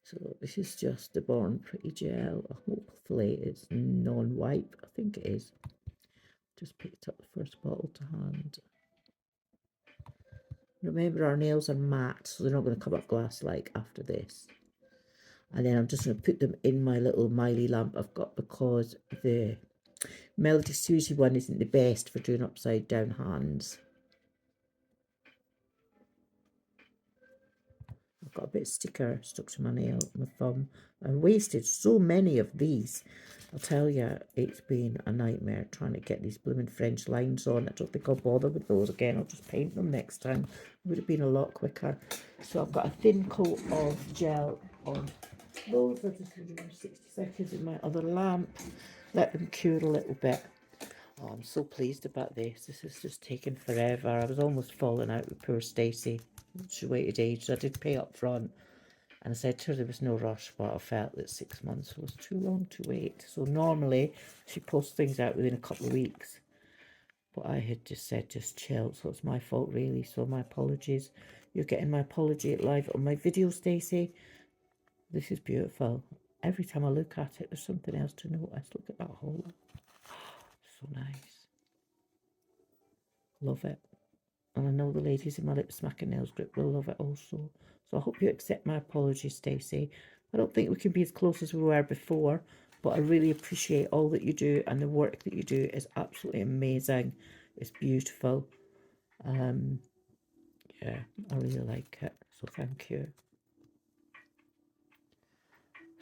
So this is just the Born Pretty gel. Hopefully it's non-wipe. I think it is. Just picked up the first bottle to hand. Remember, our nails are matte, so they're not going to come up glass like after this. And then I'm just going to put them in my little Miley lamp I've got, because the Melody Susie one isn't the best for doing upside down hands. I've got a bit of sticker stuck to my nail, my thumb. I wasted so many of these. I'll tell you, it's been a nightmare trying to get these blooming French lines on. I don't think I'll bother with those again. I'll just paint them next time. It would have been a lot quicker. So I've got a thin coat of gel on those. I'll just leave them 60 seconds in my other lamp. Let them cure a little bit. Oh, I'm so pleased about this. This has just taken forever. I was almost falling out with poor Stacey. She waited ages. I did pay up front. And I said to her there was no rush, but I felt that 6 months was too long to wait. So normally she posts things out within a couple of weeks. But I had just said just chill. So it's my fault really. So my apologies. You're getting my apology live on my video, Stacey. This is beautiful. Every time I look at it, there's something else to notice. Look at that hole. So nice. Love it. and I know the ladies in my Lip Smacking Nails group will love it also. So I hope you accept my apologies, Stacey. I don't think we can be as close as we were before, but I really appreciate all that you do, and the work that you do is absolutely amazing. It's beautiful. Yeah, I really like it, so thank you.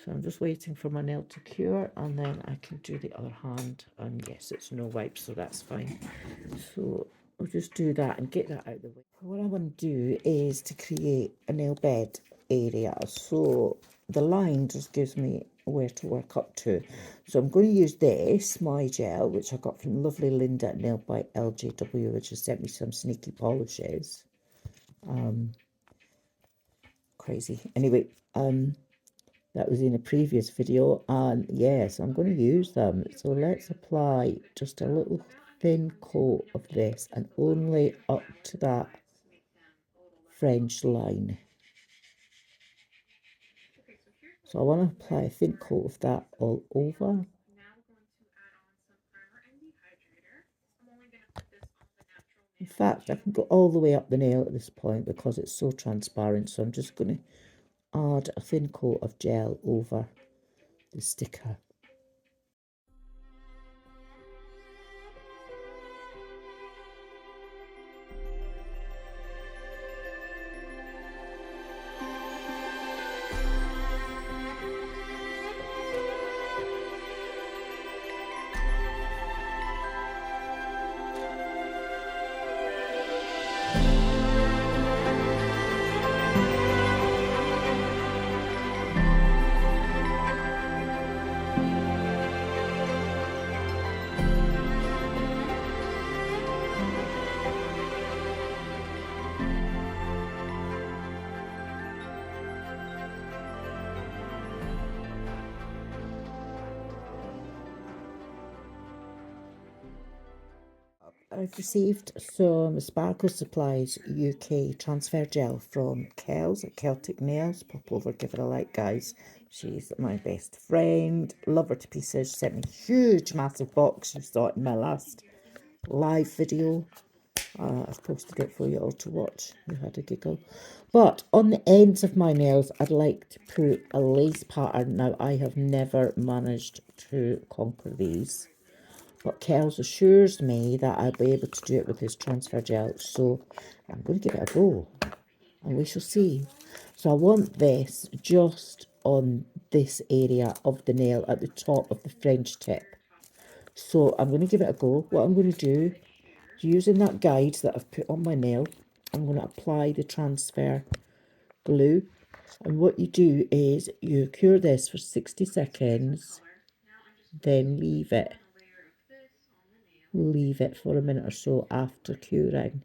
So I'm just waiting for my nail to cure, and then I can do the other hand. And yes, it's no wipe, so that's fine. So I'll just do that and get that out of the way. What I want to do is to create a nail bed area. So the line just gives me where to work up to. So I'm going to use this, my gel, which I got from lovely Linda at Nail by LJW, which has sent me some sneaky polishes. Crazy. Anyway, that was in a previous video, and yes, I'm going to use them. So let's apply just a little thin coat of this, and only up to that French line. So I want to apply a thin coat of that all over. In fact, I can go all the way up the nail at this point because it's so transparent. So I'm just going to add a thin coat of gel over the sticker. I've received some Sparkle Supplies UK transfer gel from Kel's at Celtic Nails. Pop over, give her a like, guys. She's my best friend. Love her to pieces. She sent me a huge, massive box. You saw it in my last live video. I've posted it for you all to watch. You had a giggle. But on the ends of my nails, I'd like to put a lace pattern. Now, I have never managed to conquer these, but Kel's assures me that I'll be able to do it with this transfer gel. So I'm going to give it a go, and we shall see. So I want this just on this area of the nail at the top of the French tip. So I'm going to give it a go. What I'm going to do, using that guide that I've put on my nail, I'm going to apply the transfer glue. And what you do is you cure this for 60 seconds, then leave it for a minute or so after curing,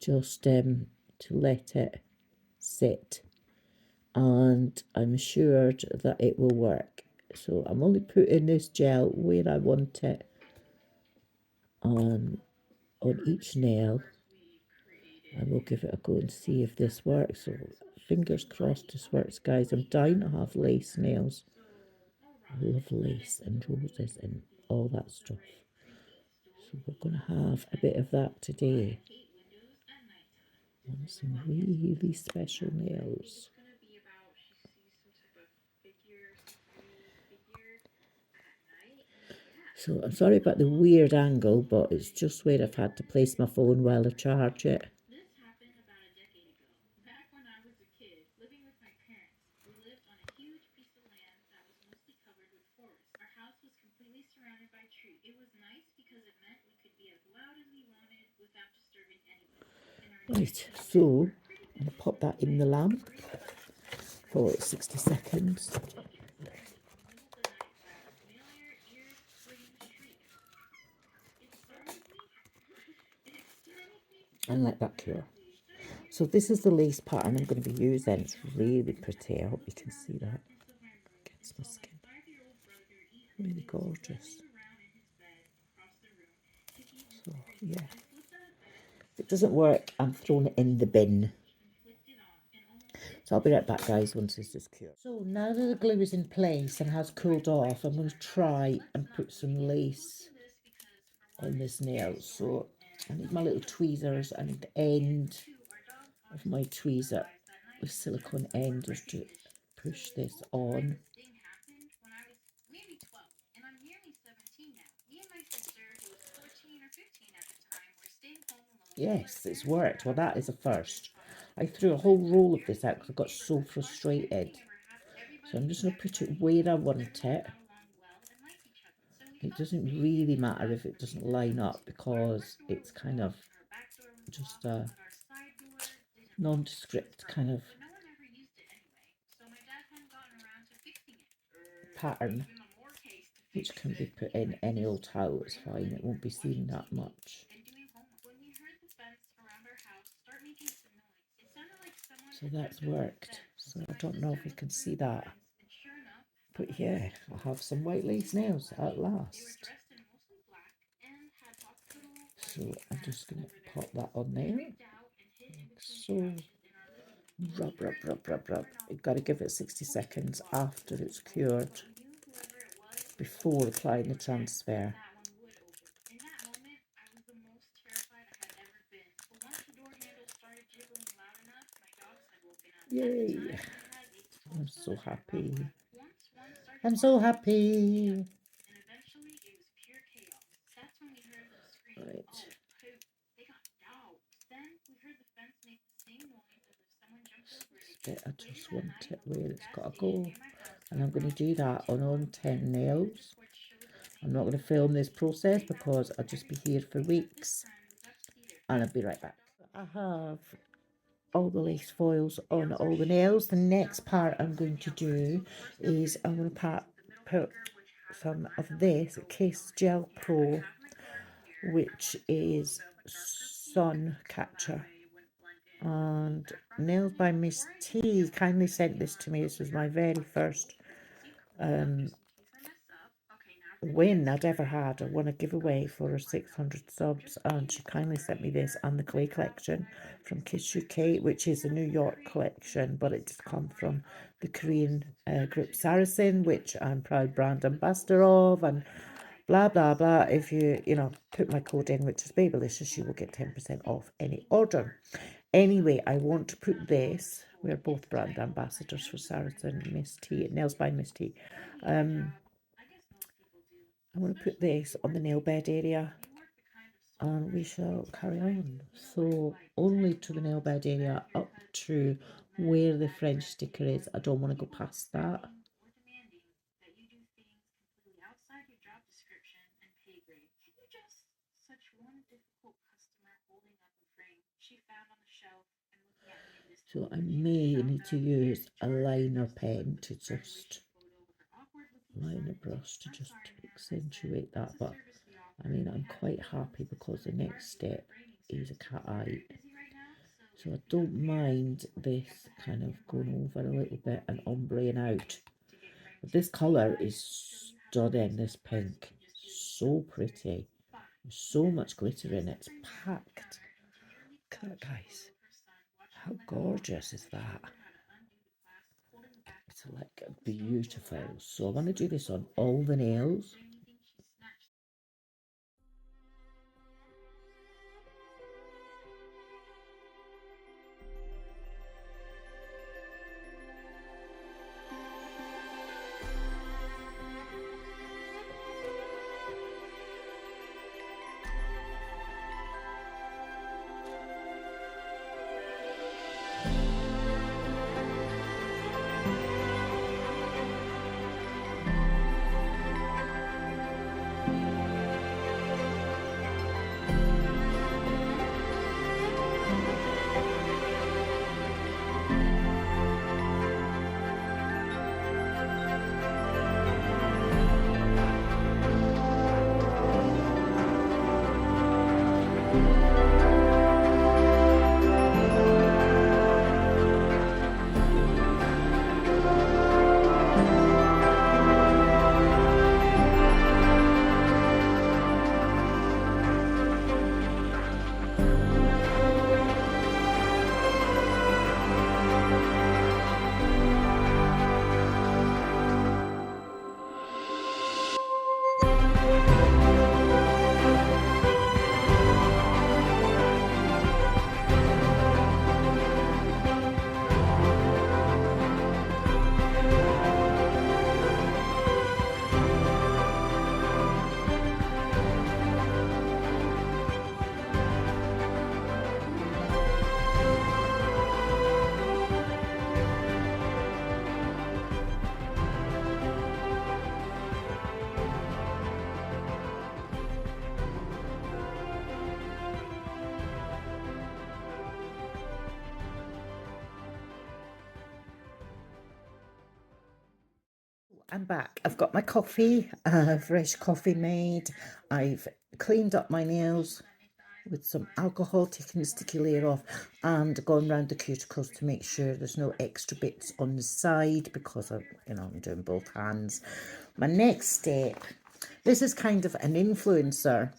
just to let it sit, and I'm assured that it will work. So I'm only putting this gel where I want it on each nail, and we'll give it a go and see if this works. So fingers crossed this works, guys. I'm dying to have lace nails. I love lace and roses and all that stuff. So we're going to have a bit of that today. And some really special nails. So I'm sorry about the weird angle, but it's just where I've had to place my phone while I charge it. Right, so I'm going to pop that in the lamp for 60 seconds. And let that cure. So this is the lace pattern I'm going to be using. It's really pretty. I hope you can see that against my skin. Really gorgeous. So yeah. If it doesn't work, I'm throwing it in the bin. So I'll be right back, guys, once this is cured. So now that the glue is in place and has cooled off, I'm going to try and put some lace on this nail. So I need my little tweezers and the end of my tweezer with silicone enders to push this on. Yes, it's worked. Well, that is a first. I threw a whole roll of this out because I got so frustrated. So I'm just going to put it where I want it. It doesn't really matter if it doesn't line up because it's kind of just a nondescript kind of pattern which can be put in any old towel. It's fine, it won't be seen that much. So that's worked. So I don't know if you can see that, but yeah, I have some white lace nails at last. So I'm just going to pop that on there. So rub, rub, rub, rub, rub. You've got to give it 60 seconds after it's cured before applying the transfer. Yay! I'm so happy. I'm so happy. Right. I just want it where it's got to go. And I'm going to do that on all 10 nails. I'm not going to film this process because I'll just be here for weeks. And I'll be right back. I have all the lace foils on all the nails. The next part I'm going to do is I'm going to put some of this Kiss Gel Pro, which is sun catcher. And Nails by Miss T kindly sent this to me. This was my very first win I'd ever had. I won a giveaway for her 600 subs, and she kindly sent me this and the clay collection from Kiss UK, which is a New York collection, but it's come from the Korean group Saracen, which I'm proud brand ambassador of, and blah blah blah. If you put my code in, which is Babylicious, you will get 10% off any order. Anyway, I want to put this, we're both brand ambassadors for Saracen, Miss T, Nails by Miss T. I want to put this on the nail bed area and we shall carry on. So only to the nail bed area up to where the French sticker is. I don't want to go past that. So I may need to use a liner pen to just liner brush to just accentuate that, but I mean I'm quite happy because the next step is a cat eye, so I don't mind this kind of going over a little bit and ombreing out. But this colour is stunning, this pink, so pretty. There's so much glitter in it, it's packed. Look at that, guys, how gorgeous is that? It's like beautiful. So I'm going to do this on all the nails. I'm back. I've got my coffee, fresh coffee made. I've cleaned up my nails with some alcohol, taking the sticky layer off, and gone round the cuticles to make sure there's no extra bits on the side because I'm doing both hands. My next step, this is kind of an influencer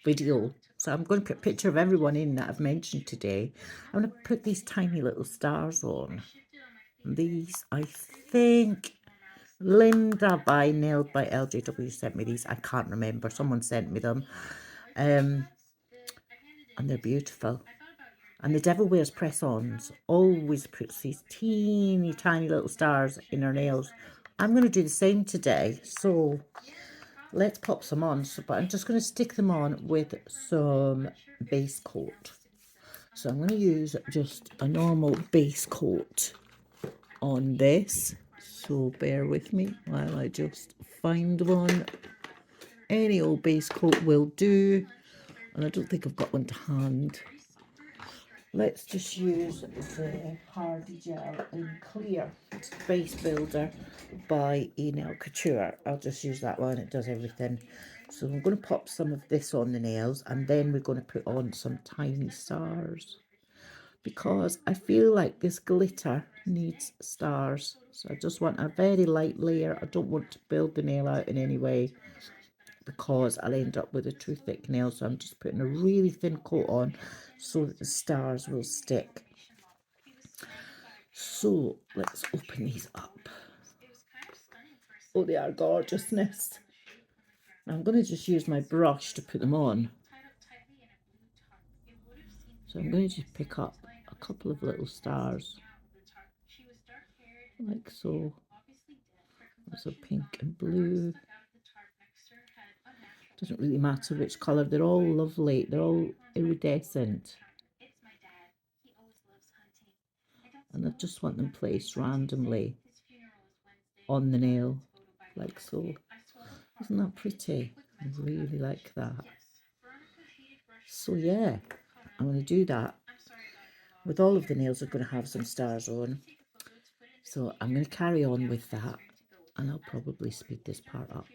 video. So I'm going to put a picture of everyone in that I've mentioned today. I'm going to put these tiny little stars on. These, I think, Linda by Nailed by LJW sent me these. I can't remember. Someone sent me them. And they're beautiful. And the Devil Wears Press-Ons always puts these teeny tiny little stars in her nails. I'm going to do the same today. So let's pop some on. But I'm just going to stick them on with some base coat. So I'm going to use just a normal base coat on this. So bear with me while I just find one. Any old base coat will do. And I don't think I've got one to hand. Let's just use the Hardy Gel in Clear Base Builder by Nail Couture. I'll just use that one. It does everything. So I'm going to pop some of this on the nails, and then we're going to put on some tiny stars, because I feel like this glitter needs stars. So I just want a very light layer. I don't want to build the nail out in any way, because I'll end up with a too thick nail. So I'm just putting a really thin coat on so that the stars will stick. So let's open these up. Oh, they are gorgeousness. I'm going to just use my brush to put them on. So I'm going to just pick up a couple of little stars, like so. So pink and blue. Doesn't really matter which colour, they're all lovely, they're all iridescent. And I just want them placed randomly on the nail, like so. Isn't that pretty? I really like that. So yeah, I'm going to do that. With all of the nails, I'm going to have some stars on. So I'm going to carry on with that, and I'll probably speed this part up.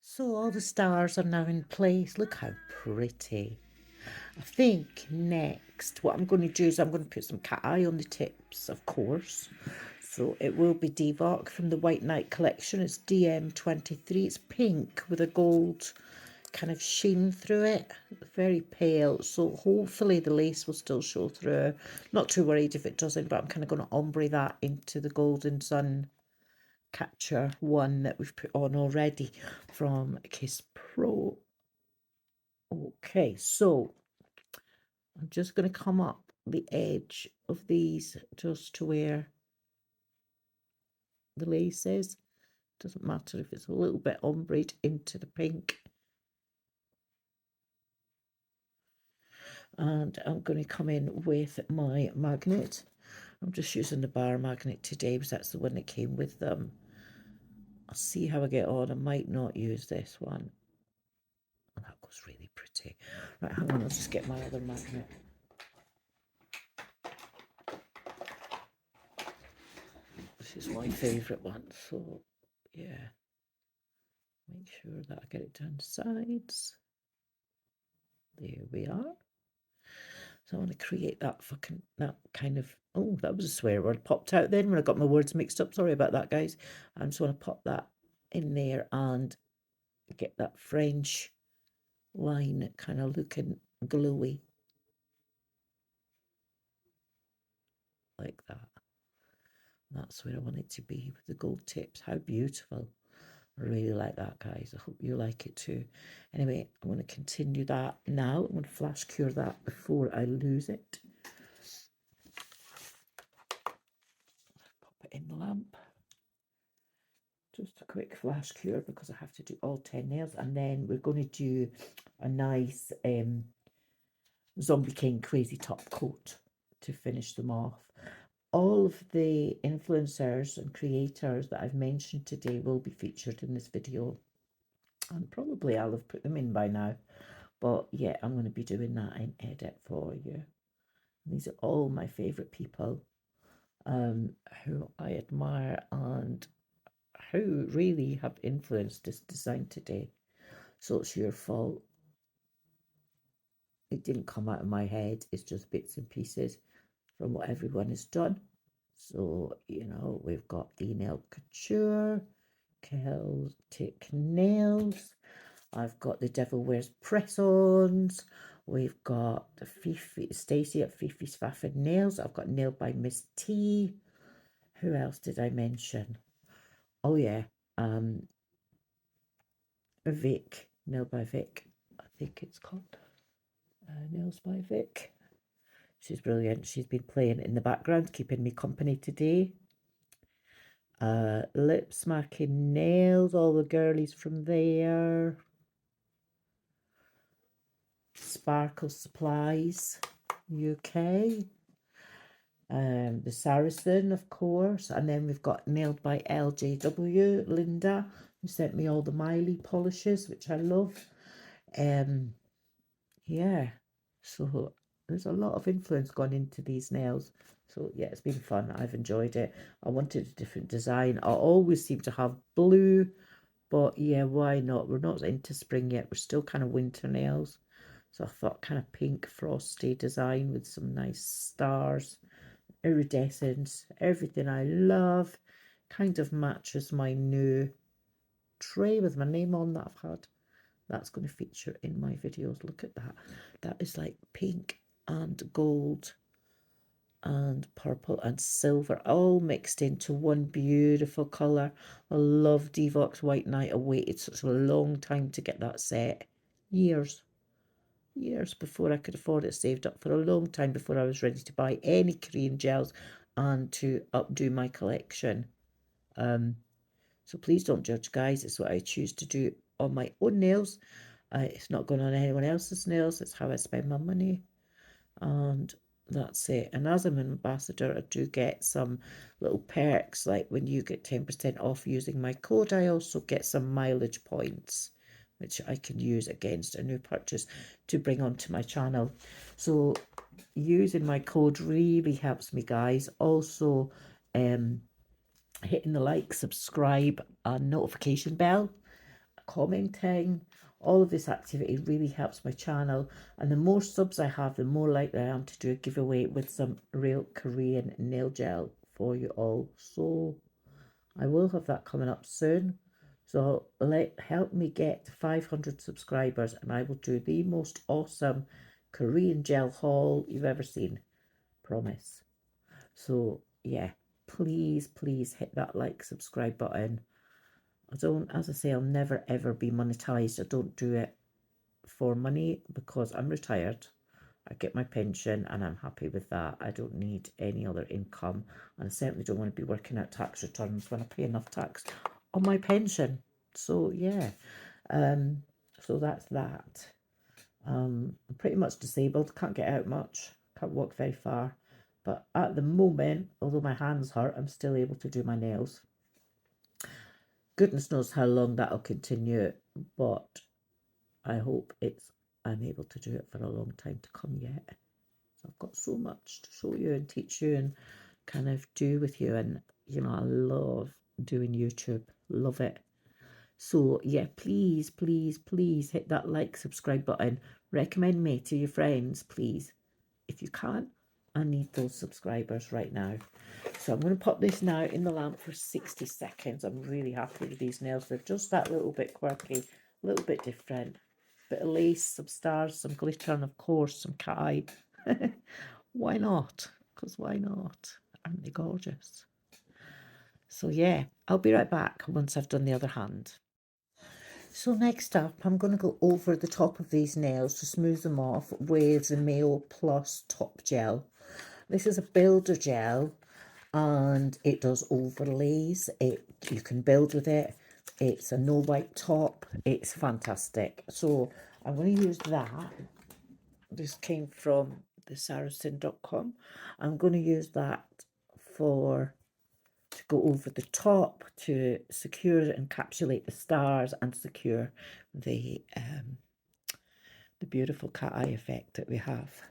So all the stars are now in place. Look how pretty. I think next what I'm going to do is I'm going to put some cat eye on the tips, of course. So it will be Divock from the White Knight collection. It's DM23. It's pink with a gold kind of sheen through it. Very pale. So hopefully the lace will still show through. Not too worried if it doesn't, but I'm kind of going to ombre that into the Golden Sun Catcher one that we've put on already from Kiss Pro. Okay, so I'm just going to come up the edge of these just to where the lace is. Doesn't matter if it's a little bit ombre into the pink. And I'm going to come in with my magnet. I'm just using the bar magnet today because that's the one that came with them. I'll see how I get on. I might not use this one. Oh, that goes really pretty. Right, hang on, I'll just get my other magnet. This is my favourite one, so yeah. Make sure that I get it down the sides. There we are. So I want to create that kind of, oh, that was a swear word popped out then when I got my words mixed up. Sorry about that, guys. I just want to pop that in there and get that French line kind of looking glowy. Like that. That's where I want it to be with the gold tips. How beautiful. I really like that, guys. I hope you like it too. Anyway, I'm going to continue that now. I'm going to flash cure that before I lose it. Pop it in the lamp. Just a quick flash cure because I have to do all 10 nails. And then we're going to do a nice Zombie King crazy top coat to finish them off. All of the influencers and creators that I've mentioned today will be featured in this video. And probably I'll have put them in by now. But yeah, I'm going to be doing that in edit for you. These are all my favourite people who I admire and who really have influenced this design today. So it's your fault. It didn't come out of my head. It's just bits and pieces from what everyone has done. So, you know, we've got E-Nail Couture, Celtic Nails. I've got the Devil Wears Press-Ons. We've got the Stacey at FiFis-Faffing-Nails. I've got Nailed by Miss T. Who else did I mention? Oh, yeah. Vic. Nailed by Vic. I think it's called. Nails by Vic. She's brilliant. She's been playing in the background, keeping me company today. Lip Smacking Nails, all the girlies from there. Sparkle Supplies, UK. The Saracen, of course. And then we've got Nailed by LJW, Linda, who sent me all the Miley polishes, which I love. Yeah, so there's a lot of influence gone into these nails. So yeah, it's been fun. I've enjoyed it. I wanted a different design. I always seem to have blue, but yeah, why not? We're not into spring yet. We're still kind of winter nails. So I thought kind of pink frosty design with some nice stars, iridescence, everything I love. Kind of matches my new tray with my name on that I've had. That's going to feature in my videos. Look at that. That is like pink and gold and purple and silver all mixed into one beautiful colour. I love Devox White Night. I waited such a long time to get that set. Years before I could afford it. Saved up for a long time before I was ready to buy any Korean gels and to updo my collection. So please don't judge, guys. It's what I choose to do on my own nails. It's not going on anyone else's nails. It's how I spend my money. And that's it. And as I'm an ambassador, I do get some little perks. Like when you get 10% off using my code, I also get some mileage points, which I can use against a new purchase to bring onto my channel. So using my code really helps me, guys. Also, hitting the like, subscribe, and notification bell, commenting, all of this activity really helps my channel. And the more subs I have, the more likely I am to do a giveaway with some real Korean nail gel for you all. So I will have that coming up soon. So help me get 500 subscribers and I will do the most awesome Korean gel haul you've ever seen. Promise. So yeah, please hit that like, subscribe button. As I say, I'll never ever be monetized. I don't do it for money because I'm retired. I get my pension and I'm happy with that. I don't need any other income. And I certainly don't want to be working out tax returns when I pay enough tax on my pension. So yeah, so that's that. I'm pretty much disabled, can't get out much, can't walk very far. But at the moment, although my hands hurt, I'm still able to do my nails. Goodness knows how long that'll continue, but I hope I'm able to do it for a long time to come yet. So I've got so much to show you and teach you and kind of do with you. And, you know, I love doing YouTube. Love it. So yeah, please, please, please hit that like, subscribe button. Recommend me to your friends, please. If you can't, I need those subscribers right now. So I'm going to pop this now in the lamp for 60 seconds. I'm really happy with these nails. They're just that little bit quirky, a little bit different. Bit of lace, some stars, some glitter, and of course some cat eye. Why not? Because why not? Aren't they gorgeous? So yeah, I'll be right back once I've done the other hand. So next up, I'm going to go over the top of these nails to smooth them off with the Mail Plus Top Gel. This is a builder gel and it does overlays. You can build with it. It's a no wipe top. It's fantastic. So I'm going to use that. This came from the saracen.com. I'm going to use that to go over the top to secure and encapsulate the stars and secure the beautiful cat eye effect that we have.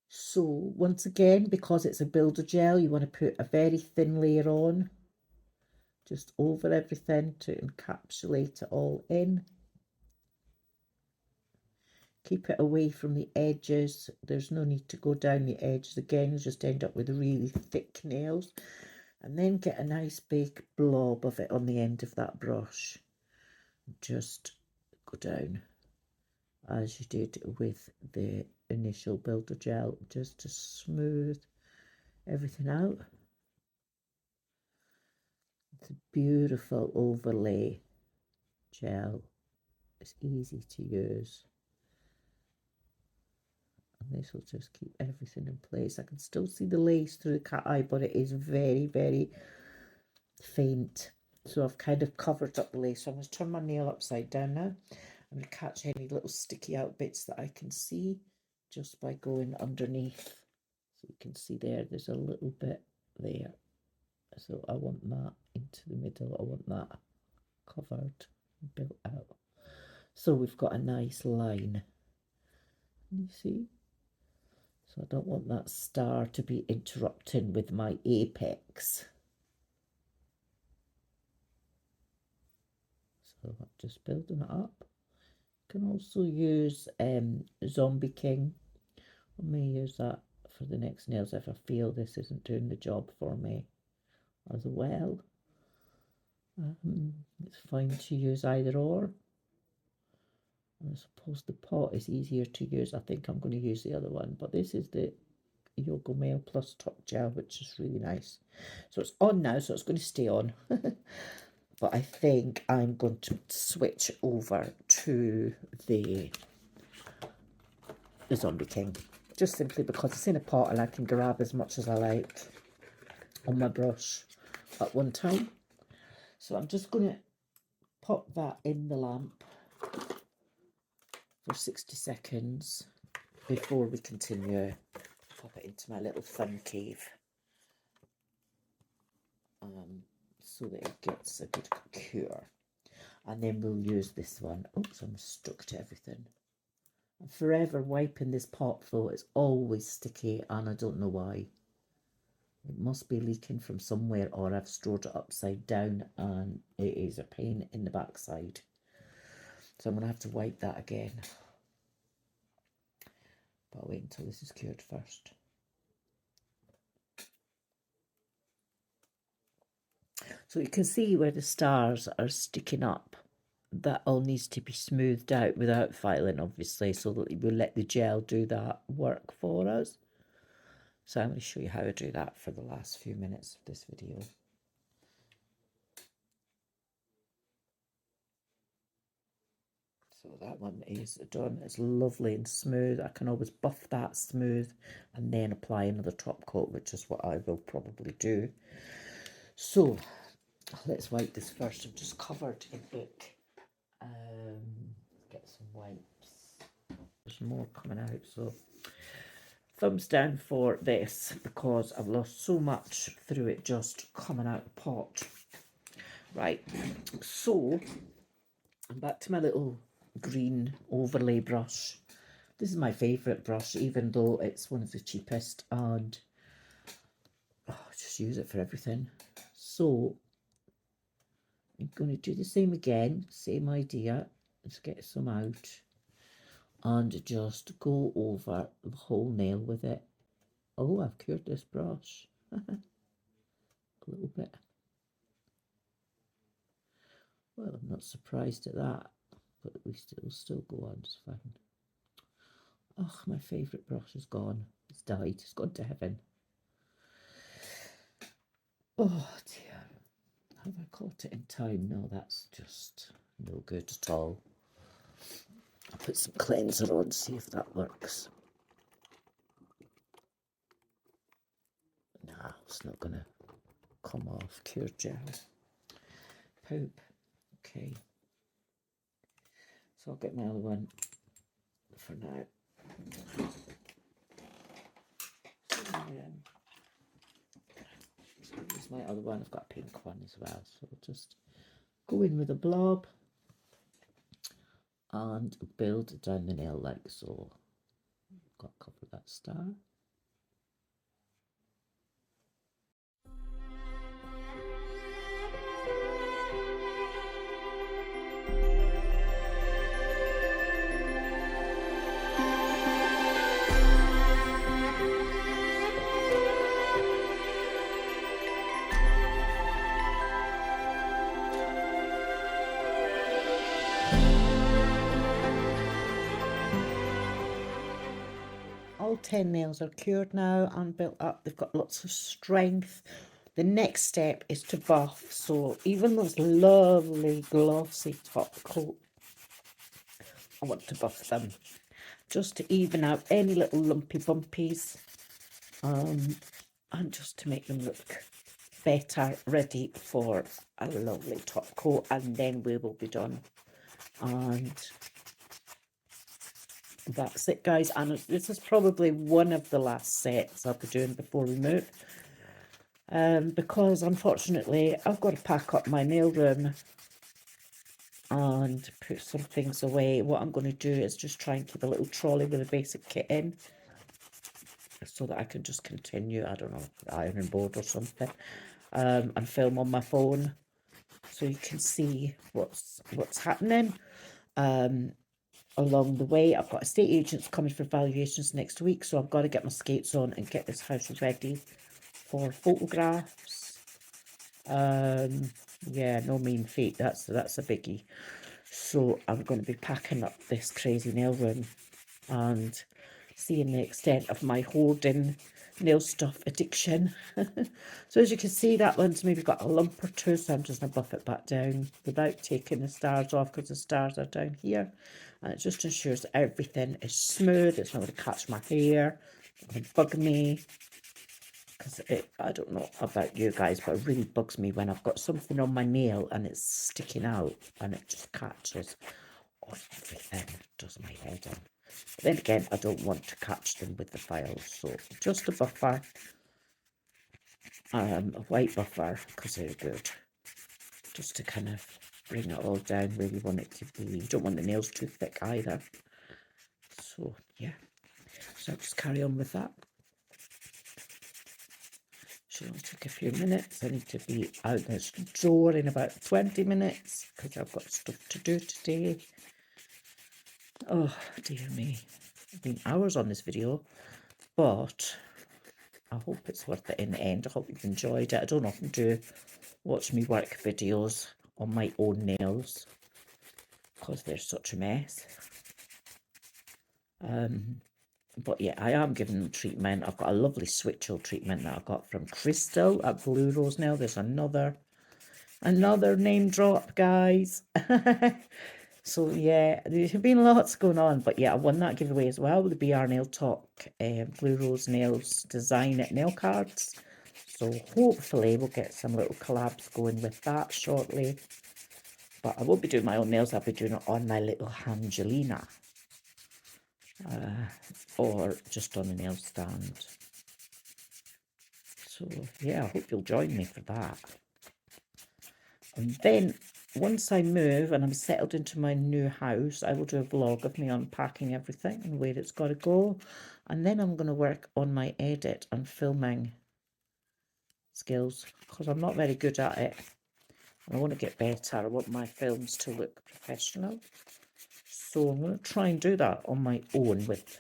So once again, because it's a builder gel, you want to put a very thin layer on, just over everything to encapsulate it all in. Keep it away from the edges. There's no need to go down the edges again. You just end up with really thick nails. And then get a nice big blob of it on the end of that brush. Just go down as you did with the initial builder gel, just to smooth everything out. It's a beautiful overlay gel. It's easy to use. And this will just keep everything in place. I can still see the lace through the cat eye, but it is very, very faint. So I've kind of covered up the lace. So I'm going to turn my nail upside down now. I'm going to catch any little sticky out bits that I can see just by going underneath. So you can see there's a little bit there. So I want that into the middle. I want that covered, built out. So we've got a nice line. You see? So I don't want that star to be interrupting with my apex. So I'm just building it up. You can also use Zombie King. I may use that for the next nails if I feel this isn't doing the job for me as well. It's fine to use either or. I suppose the pot is easier to use. I think I'm going to use the other one, but this is the Yoga Mail Plus Top Gel, which is really nice. So it's on now, so it's going to stay on. But I think I'm going to switch over to the Zombie King, just simply because it's in a pot and I can grab as much as I like on my brush at one time. So I'm just going to pop that in the lamp for 60 seconds before we continue. Pop it into my little fun cave so that it gets a good cure. And then we'll use this one. Oops, I'm stuck to everything. I'm forever wiping this pot though. It's always sticky and I don't know why. It must be leaking from somewhere, or I've stored it upside down and it is a pain in the backside. So I'm going to have to wipe that again. But I'll wait until this is cured first. So you can see where the stars are sticking up. That all needs to be smoothed out without filing, obviously, so that we'll let the gel do that work for us. So I'm going to show you how to do that for the last few minutes of this video. So that one is done. It's lovely and smooth. I can always buff that smooth and then apply another top coat, which is what I will probably do. So let's wipe this first. I'm just covered in ink. Get some wipes. There's more coming out, so thumbs down for this because I've lost so much through it just coming out the pot. Right, so I'm back to my little green overlay brush. This is my favourite brush, even though it's one of the cheapest, and I just use it for everything. So I'm going to do the same again, same idea. Let's get some out and just go over the whole nail with it. Oh, I've cured this brush a little bit. Well, I'm not surprised at that, but we still go on just fine. Oh, my favourite brush is gone. It's died. It's gone to heaven. Oh dear. Have I caught it in time? No, that's just no good at all. I'll put some cleanser on, see if that works. Nah, it's not going to come off. Cure gel. Poop. Okay. So I'll get my other one for now. So here's my other one. I've got a pink one as well. So we'll just go in with a blob and build down the nail like so. Got to cover that star. All 10 nails are cured now and built up. They've got lots of strength. The next step is to buff. So even those lovely glossy top coat, I want to buff them just to even out any little lumpy bumpies, and just to make them look better, ready for a lovely top coat, and then we will be done. And that's it, guys. And this is probably one of the last sets I'll be doing before we move, because unfortunately I've got to pack up my nail room and put some things away. What I'm going to do is just try and keep a little trolley with a basic kit in, so that I can just continue, I don't know, the ironing board or something, and film on my phone so you can see what's happening. Along the way, I've got estate agents coming for valuations next week, so I've got to get my skates on and get this house ready for photographs. Yeah, no mean feat, that's a biggie. So I'm going to be packing up this crazy nail room and seeing the extent of my hoarding nail stuff addiction. So as you can see, that one's maybe got a lump or two, so I'm just going to buff it back down without taking the stars off, because the stars are down here, and it just ensures that everything is smooth. It's not going to catch my hair, it's going to bug me, because I don't know about you guys, but it really bugs me when I've got something on my nail and it's sticking out and it just catches on everything. It does my head in. But then again, I don't want to catch them with the files, so just a buffer, a white buffer, because they're good, just to kind of bring it all down where you want it to be. You don't want the nails too thick either. So yeah, so I'll just carry on with that. Should only take a few minutes. I need to be out this door in about 20 minutes because I've got stuff to do today. Oh dear me, I've been hours on this video, but I hope it's worth it in the end. I hope you've enjoyed it. I don't often watch me work videos on my own nails because they're such a mess. But yeah, I am giving them treatment. I've got a lovely switch-o treatment that I got from Crystal at Blue Rose Nail. There's another name drop, guys. So yeah, there's been lots going on, but yeah, I won that giveaway as well with the BR Nail Talk Blue Rose Nails design nail cards. So hopefully we'll get some little collabs going with that shortly. But I won't be doing my own nails. I'll be doing it on my little Angelina, or just on a nail stand. So yeah, I hope you'll join me for that. And then once I move and I'm settled into my new house, I will do a vlog of me unpacking everything and where it's got to go. And then I'm going to work on my edit and filming skills, because I'm not very good at it. I want to get better. I want my films to look professional. So I'm going to try and do that on my own with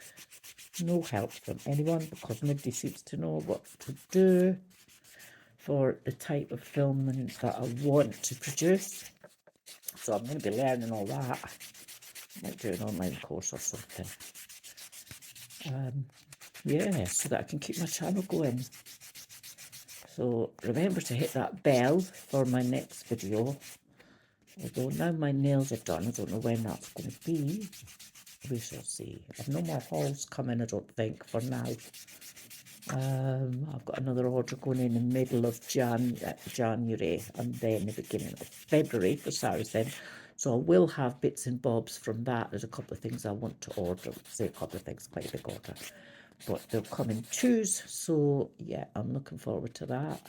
no help from anyone, because nobody seems to know what to do for the type of film that I want to produce. So I'm going to be learning all that. I might do an online course or something. Yeah, so that I can keep my channel going. So remember to hit that bell for my next video. Although now my nails are done, I don't know when that's going to be. We shall see. I've no more hauls coming, I don't think, for now. I've got another order going in the middle of January, and then the beginning of February for Saracen. So I will have bits and bobs from that. There's a couple of things I want to order. Say a couple of things, quite a big order. But they'll come in twos. So yeah, I'm looking forward to that.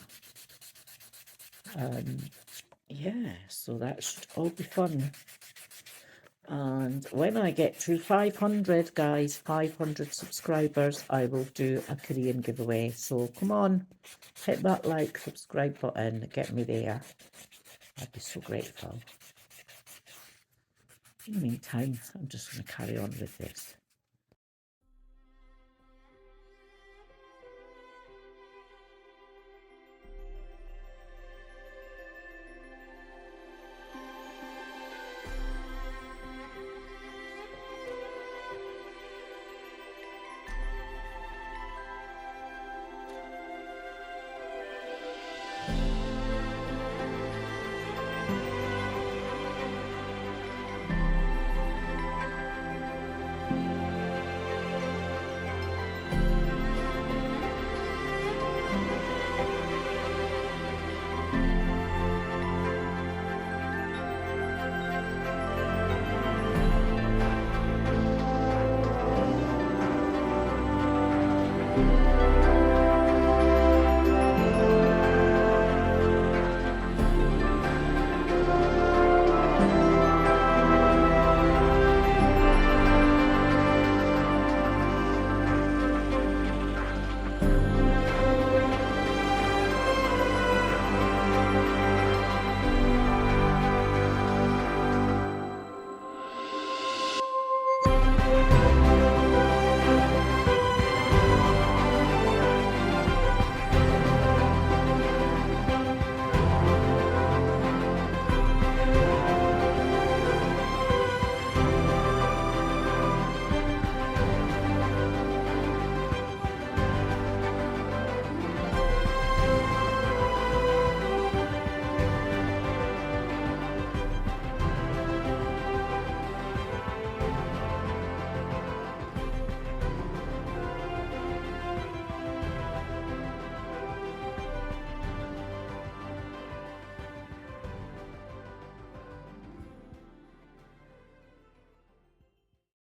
Yeah, so that should all be fun. And when I get to 500, guys, 500 subscribers, I will do a Korean giveaway. So come on, hit that like, subscribe button, get me there. I'd be so grateful. In the meantime, I'm just going to carry on with this.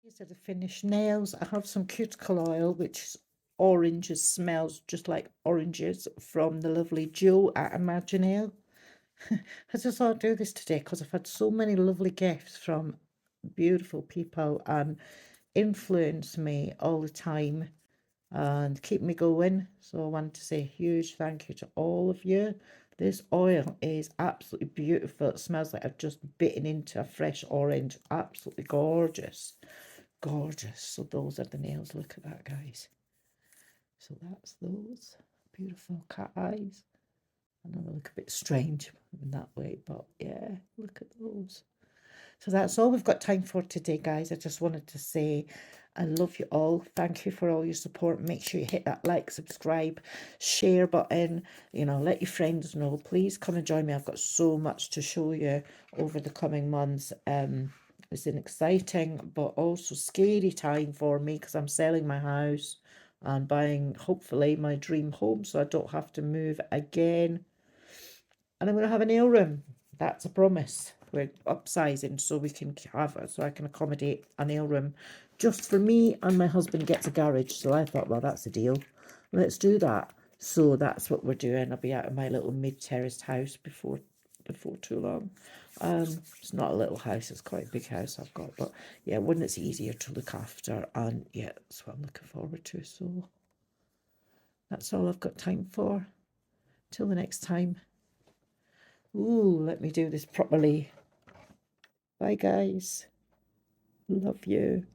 These are the finished nails. I have some cuticle oil, which is oranges, smells just like oranges, from the lovely Joe at Imaginale. I just thought I'd do this today because I've had so many lovely gifts from beautiful people and influence me all the time and keep me going. So I want to say a huge thank you to all of you. This oil is absolutely beautiful. It smells like I've just bitten into a fresh orange. Absolutely gorgeous. Gorgeous. So those are the nails. Look at that, guys. So that's those. Beautiful cat eyes. I know they look a bit strange in that way, but yeah, look at those. So that's all we've got time for today, guys. I just wanted to say I love you all. Thank you for all your support. Make sure you hit that like, subscribe, share button. You know, let your friends know. Please come and join me. I've got so much to show you over the coming months. It's an exciting but also scary time for me because I'm selling my house and buying, hopefully, my dream home so I don't have to move again. And I'm going to have a nail room. That's a promise. We're upsizing so we can have it, so I can accommodate a nail room just for me, and my husband gets a garage. So I thought, well, that's a deal. Let's do that. So that's what we're doing. I'll be out of my little mid-terraced house before too long. It's not a little house, it's quite a big house I've got, but yeah, one it's easier to look after, and yeah, that's what I'm looking forward to. So that's all I've got time for. Till the next time. Ooh, let me do this properly. Bye, guys. Love you.